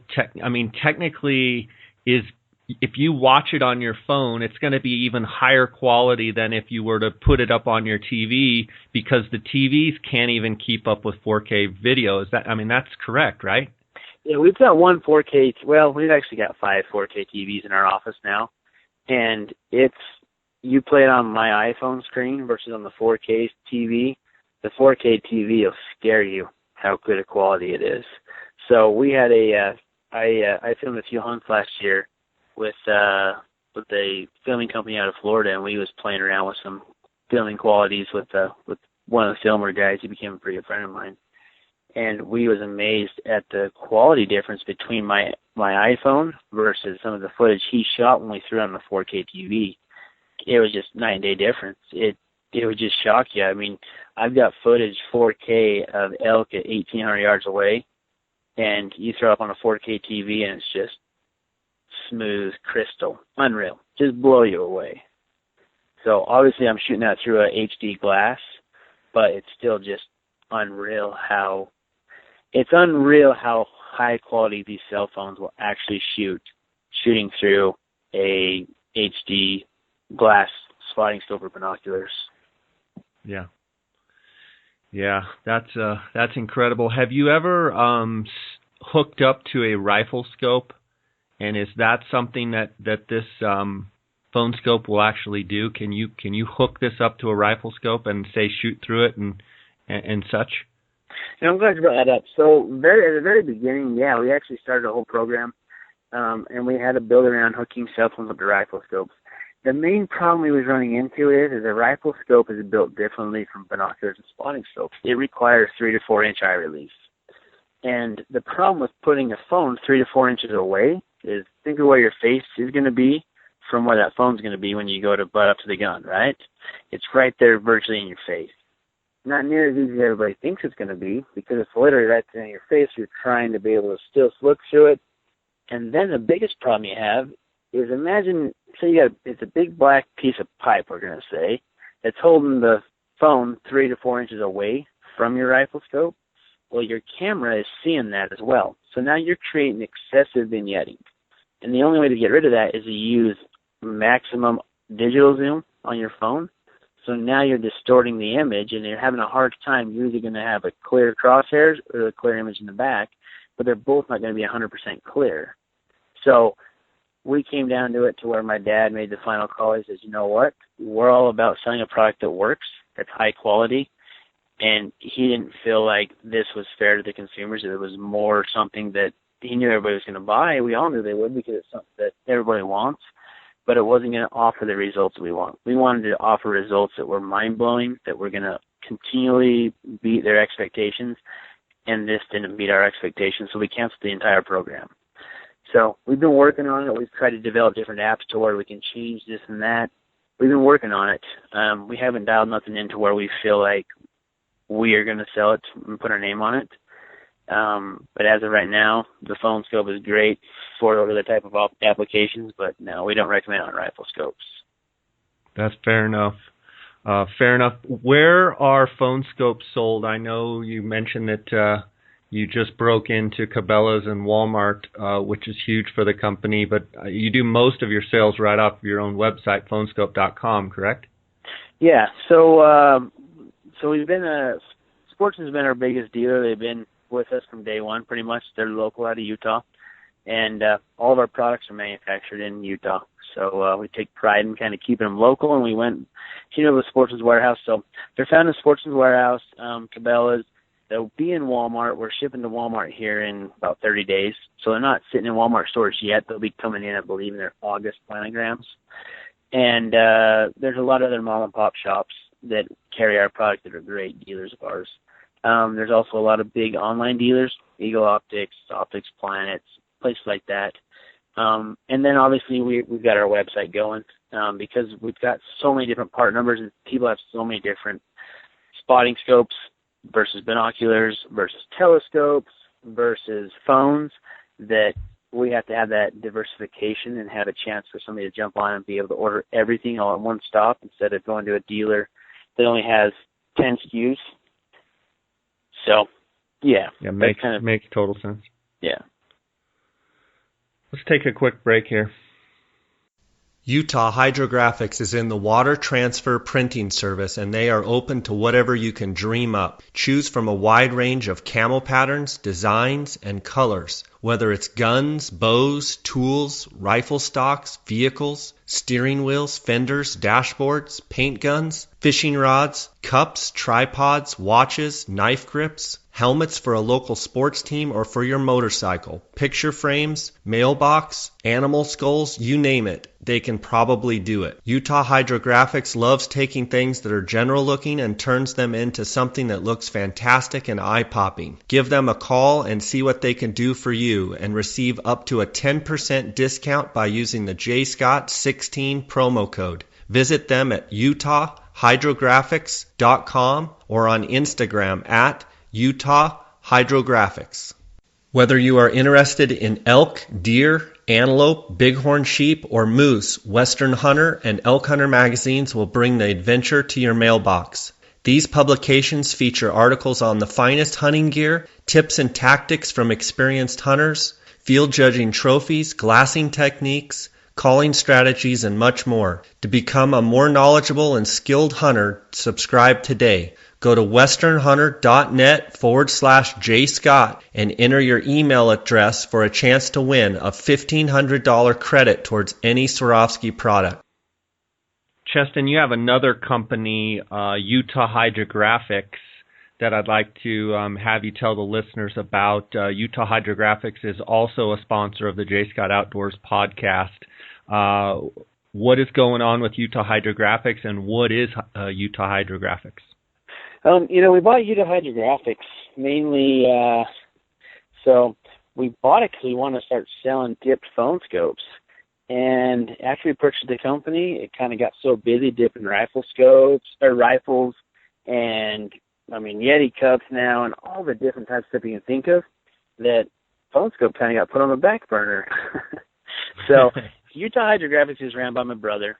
technically is, if you watch it on your phone, it's going to be even higher quality than if you were to put it up on your TV, because the TVs can't even keep up with 4K video. That's correct, right? Yeah, we've got one 4K. Well, we've actually got 5 4K TVs in our office now, and you play it on my iPhone screen versus on the 4K TV. The 4K TV will scare you how good a quality it is. So we had I filmed a few hunts last year with a filming company out of Florida, and we was playing around with some filming qualities with one of the filmer guys. He became a pretty good friend of mine, and we was amazed at the quality difference between my iPhone versus some of the footage he shot when we threw it on the 4K TV. It was just night and day difference. It would just shock you. I mean, I've got footage 4K of elk at 1,800 yards away, and you throw it up on a 4K TV, and it's just smooth, crystal, unreal. Just blow you away. So obviously I'm shooting that through a HD glass, but it's still just unreal how high quality these cell phones will actually shooting through a HD glass spotting scope or binoculars. Yeah. Yeah, that's incredible. Have you ever hooked up to a rifle scope? And is that something that this PhoneSkope will actually do? Can you hook this up to a rifle scope and say shoot through it and such? I'm glad you brought that up. So at the very beginning, yeah, we actually started a whole program, and we had to build around hooking cell phones up to rifle scopes. The main problem we was running into is a rifle scope is built differently from binoculars and spotting scopes. It requires 3 to 4 inch eye relief. And the problem with putting a phone 3 to 4 inches away is think of where your face is going to be from where that phone's going to be when you go to butt up to the gun, right? It's right there virtually in your face. Not near as easy as everybody thinks it's going to be because it's literally right there in your face. You're trying to be able to still look through it. And then the biggest problem you have is imagine, say it's a big black piece of pipe, we're going to say, that's holding the phone 3 to 4 inches away from your rifle scope. Well, your camera is seeing that as well. So now you're creating excessive vignetting. And the only way to get rid of that is to use maximum digital zoom on your phone. So now you're distorting the image, and you're having a hard time. You're either going to have a clear crosshairs or a clear image in the back, but they're both not going to be 100% clear. So we came down to it to where my dad made the final call. He says, you know what? We're all about selling a product that works, that's high quality. And he didn't feel like this was fair to the consumers. It was more something that he knew everybody was going to buy. We all knew they would because it's something that everybody wants. But it wasn't going to offer the results we want. We wanted to offer results that were mind-blowing, that were going to continually beat their expectations. And this didn't meet our expectations, so we canceled the entire program. So we've been working on it. We've tried to develop different apps to where we can change this and that. We've been working on it. We haven't dialed nothing into where we feel like we are going to sell it and put our name on it. But as of right now, the PhoneSkope is great for other type of applications, but no, we don't recommend it on rifle scopes. That's fair enough. Fair enough. Where are PhoneSkopes sold? I know you mentioned that you just broke into Cabela's and Walmart, which is huge for the company, but you do most of your sales right off your own website, PhoneSkope.com, correct? Yeah. So we've been Sportsman's been our biggest dealer. They've been with us from day one, pretty much. They're local out of Utah, and all of our products are manufactured in Utah. So we take pride in kind of keeping them local, and we went, with Sportsman's Warehouse. So they're found in Sportsman's Warehouse, Cabela's. They'll be in Walmart. We're shipping to Walmart here in about 30 days. So they're not sitting in Walmart stores yet. They'll be coming in, I believe, in their August planograms. And there's a lot of other mom-and-pop shops that carry our product that are great dealers of ours. There's also a lot of big online dealers, Eagle Optics, Optics Planets, places like that. And then obviously we've got our website going because we've got so many different part numbers and people have so many different spotting scopes versus binoculars versus telescopes versus phones that we have to have that diversification and have a chance for somebody to jump on and be able to order everything all at one stop instead of going to a dealer that only has 10 SKUs. So, yeah. Yeah, makes total sense. Yeah. Let's take a quick break here. Utah Hydrographics is in the water transfer printing service, and they are open to whatever you can dream up. Choose from a wide range of camo patterns, designs, and colors. Whether it's guns, bows, tools, rifle stocks, vehicles, steering wheels, fenders, dashboards, paint guns, fishing rods, cups, tripods, watches, knife grips, helmets for a local sports team or for your motorcycle, picture frames, mailbox, animal skulls, you name it. they can probably do it. Utah Hydrographics loves taking things that are general looking and turns them into something that looks fantastic and eye-popping. Give them a call and see what they can do for you and receive up to a 10% discount by using the JScott16 promo code. Visit them at utahhydrographics.com or on Instagram at Utah Hydrographics. Whether you are interested in elk, deer, antelope, bighorn sheep, or moose, Western Hunter and Elk Hunter magazines will bring the adventure to your mailbox. These publications feature articles on the finest hunting gear, tips and tactics from experienced hunters, field judging trophies, glassing techniques, calling strategies, and much more. To become a more knowledgeable and skilled hunter, subscribe today. Go to westernhunter.net/jscott and enter your email address for a chance to win a $1,500 credit towards any Swarovski product. Cheston, you have another company, Utah Hydrographics, that I'd like to have you tell the listeners about. Utah Hydrographics is also a sponsor of the J. Scott Outdoors podcast. What is going on with Utah Hydrographics, and what is Utah Hydrographics? We bought Utah Hydrographics mainly, so we bought it because we wanted to start selling dipped PhoneSkopes. And after we purchased the company, it kind of got so busy dipping rifles and, Yeti cups now and all the different types of stuff you can think of that PhoneSkope kind of got put on the back burner. So Utah Hydrographics is ran by my brother.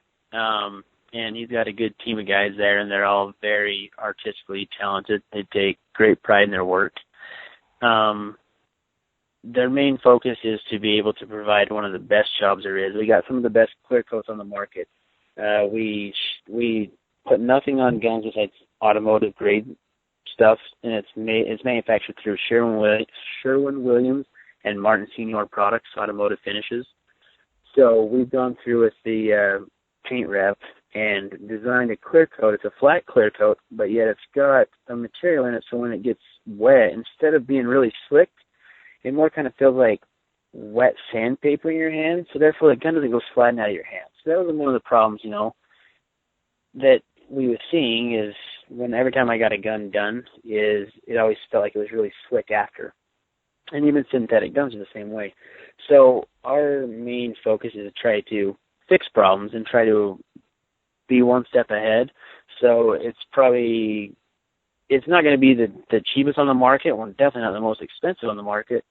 And he's got a good team of guys there, and they're all very artistically talented. They take great pride in their work. Their main focus is to be able to provide one of the best jobs there is. We got some of the best clear coats on the market. We put nothing on guns besides automotive grade stuff, and it's manufactured through Sherwin-Williams and Martin Senior Products automotive finishes. So we've gone through with the paint rep and designed a clear coat. It's a flat clear coat, but yet it's got a material in it so when it gets wet, instead of being really slick, it more kind of feels like wet sandpaper in your hand, so therefore the gun doesn't go sliding out of your hand. So that was one of the problems, that we were seeing is every time I got a gun done, is it always felt like it was really slick after. And even synthetic guns are the same way. So our main focus is to try to fix problems and try to be one step ahead. So it's not going to be the cheapest on the market. Well, definitely not the most expensive on the market.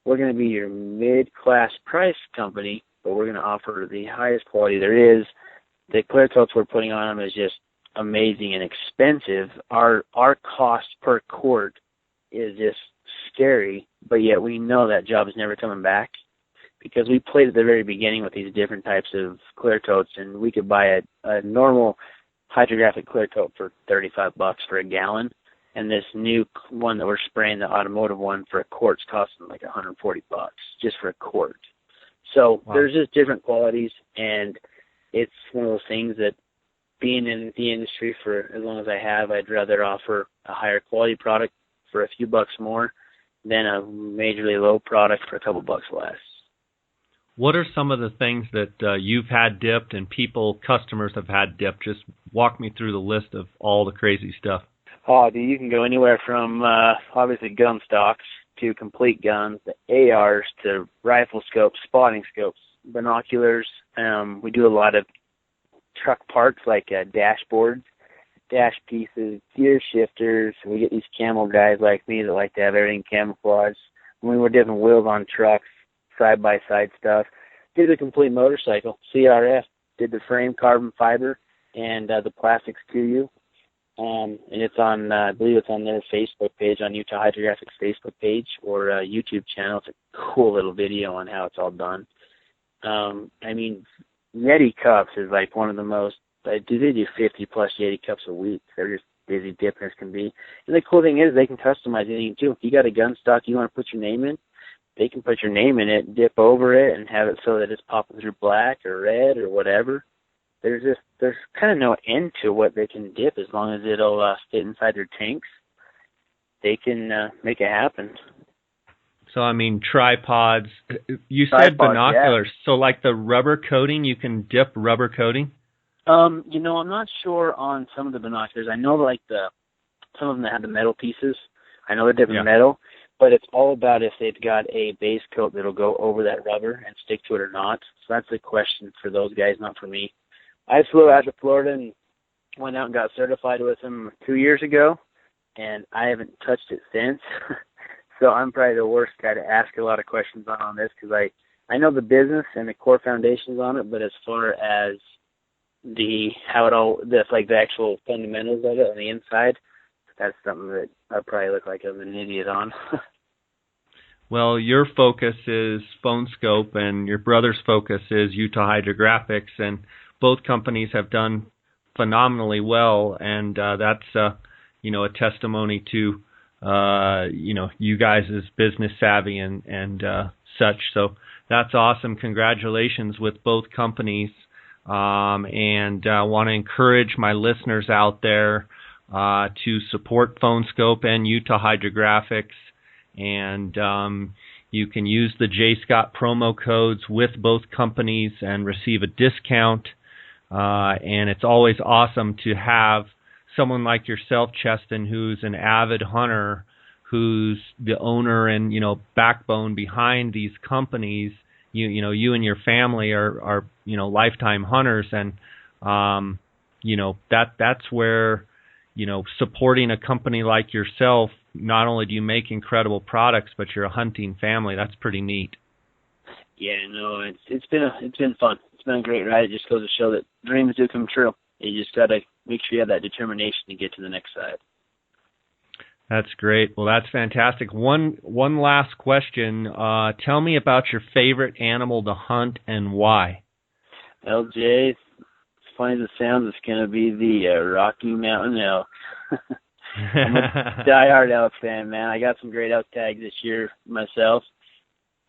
We're going to be your mid-class price company, but we're going to offer the highest quality there is. The clear coats we're putting on them is just amazing and expensive. Our cost per quart is just scary, but yet we know that job is never coming back because we played at the very beginning with these different types of clear coats, and we could buy a normal hydrographic clear coat for $35 for a gallon, and this new one that we're spraying, the automotive one, for a quart's costing like $140 just for a quart. So wow. There's just different qualities, and it's one of those things that being in the industry for as long as I have, I'd rather offer a higher quality product for a few bucks more than a majorly low product for a couple bucks less. What are some of the things that you've had dipped and customers have had dipped? Just walk me through the list of all the crazy stuff. Oh, dude, you can go anywhere from obviously gun stocks to complete guns, the ARs to rifle scopes, spotting scopes, binoculars. We do a lot of truck parts like dashboards, dash pieces, gear shifters. We get these camo guys like me that like to have everything camouflaged. When we're dipping wheels on trucks, side-by-side stuff. Did the complete motorcycle, CRF. Did the frame, carbon fiber, and the plastics QU. And it's on, I believe it's on their Facebook page, on Utah Hydrographics Facebook page or YouTube channel. It's a cool little video on how it's all done. Yeti cups is like one of the most, they do 50-plus Yeti cups a week. They're just busy dipping as can be. And the cool thing is they can customize anything, too. If you got a gun stock you want to put your name in, they can put your name in it, dip over it, and have it so that it's popping through black or red or whatever. There's kind of no end to what they can dip as long as it'll fit inside their tanks. They can make it happen. So, I mean, tripods. You said binoculars. Yeah. So, like the rubber coating, you can dip rubber coating? I'm not sure on some of the binoculars. I know like some of them that have the metal pieces. I know they're different metal, but it's all about if they've got a base coat that'll go over that rubber and stick to it or not. So that's the question for those guys, not for me. I flew out to Florida and went out and got certified with them 2 years ago, and I haven't touched it since. So I'm probably the worst guy to ask a lot of questions on this because I know the business and the core foundations on it, but as far as the actual fundamentals of it on the inside, that's something that I probably look like I'm an idiot on. Well, your focus is PhoneSkope, and your brother's focus is Utah Hydrographics, and both companies have done phenomenally well, and that's a testimony to you guys' business savvy and such. So that's awesome. Congratulations with both companies, and I want to encourage my listeners out there to support PhoneSkope and Utah Hydrographics, and you can use the J. Scott promo codes with both companies and receive a discount. And it's always awesome to have someone like yourself, Cheston, who's an avid hunter, who's the owner and backbone behind these companies. You and your family are lifetime hunters, and that's where supporting a company like yourself, not only do you make incredible products, but you're a hunting family. That's pretty neat. Yeah, no, it's been fun. It's been a great ride. It just goes to show that dreams do come true. You just got to make sure you have that determination to get to the next side. That's great. Well, that's fantastic. One last question. Tell me about your favorite animal to hunt and why. Well, Jay, as funny as it sounds, it's going to be the Rocky Mountain elk. I'm a diehard elk fan, man. I got some great elk tags this year myself.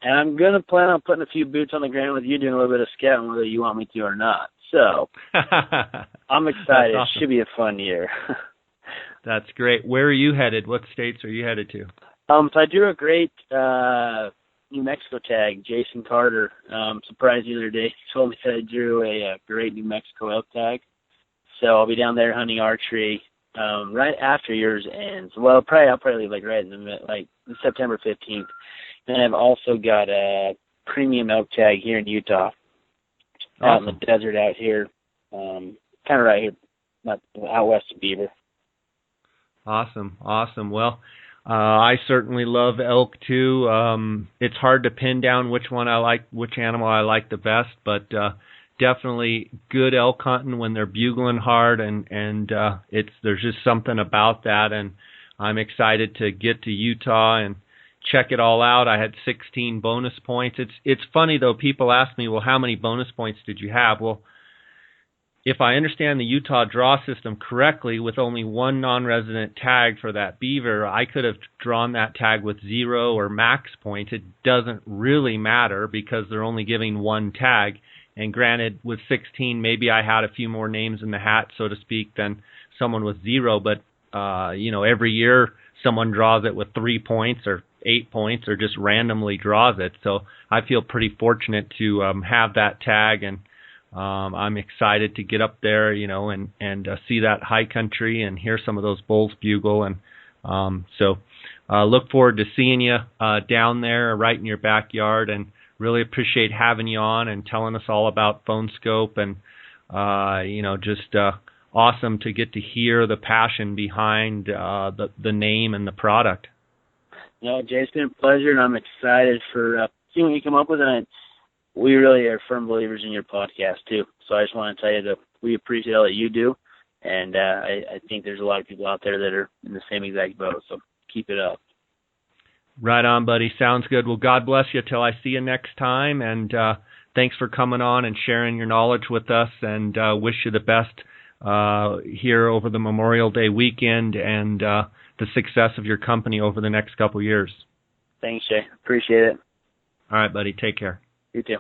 And I'm going to plan on putting a few boots on the ground with you, doing a little bit of scouting, whether you want me to or not. So I'm excited. Awesome. It should be a fun year. That's great. Where are you headed? What states are you headed to? So I drew a great New Mexico tag. Jason Carter surprised the other day. He told me that I drew a great New Mexico elk tag. So I'll be down there hunting archery right after yours ends. Well, I'll probably leave right in the September 15th. And I've also got a premium elk tag here in Utah, out in the desert out here, kind of right here, not out west of Beaver. Awesome. Well, I certainly love elk too. It's hard to pin down which animal I like the best, but definitely good elk hunting when they're bugling hard, and there's just something about that, and I'm excited to get to Utah and check it all out. I had 16 bonus points. It's funny though, people ask me, well, how many bonus points did you have? Well, if I understand the Utah draw system correctly, with only one non-resident tag for that beaver, I could have drawn that tag with 0 or max points. It doesn't really matter because they're only giving one tag. And granted, with 16, maybe I had a few more names in the hat, so to speak, than someone with 0. But, every year someone draws it with 3 points or 8 points or just randomly draws it. So I feel pretty fortunate to have that tag, and I'm excited to get up there, and see that high country and hear some of those bulls bugle. And so look forward to seeing you down there right in your backyard, and really appreciate having you on and telling us all about PhoneSkope, and just awesome to get to hear the passion behind the name and the product. No, Jay, it's been a pleasure, and I'm excited for seeing what you come up with. And we really are firm believers in your podcast, too. So I just want to tell you that we appreciate all that you do, and I think there's a lot of people out there that are in the same exact boat, so keep it up. Right on, buddy. Sounds good. Well, God bless you till I see you next time, and thanks for coming on and sharing your knowledge with us, and wish you the best here over the Memorial Day weekend and the success of your company over the next couple years. Thanks, Jay. Appreciate it. All right, buddy. Take care. You too.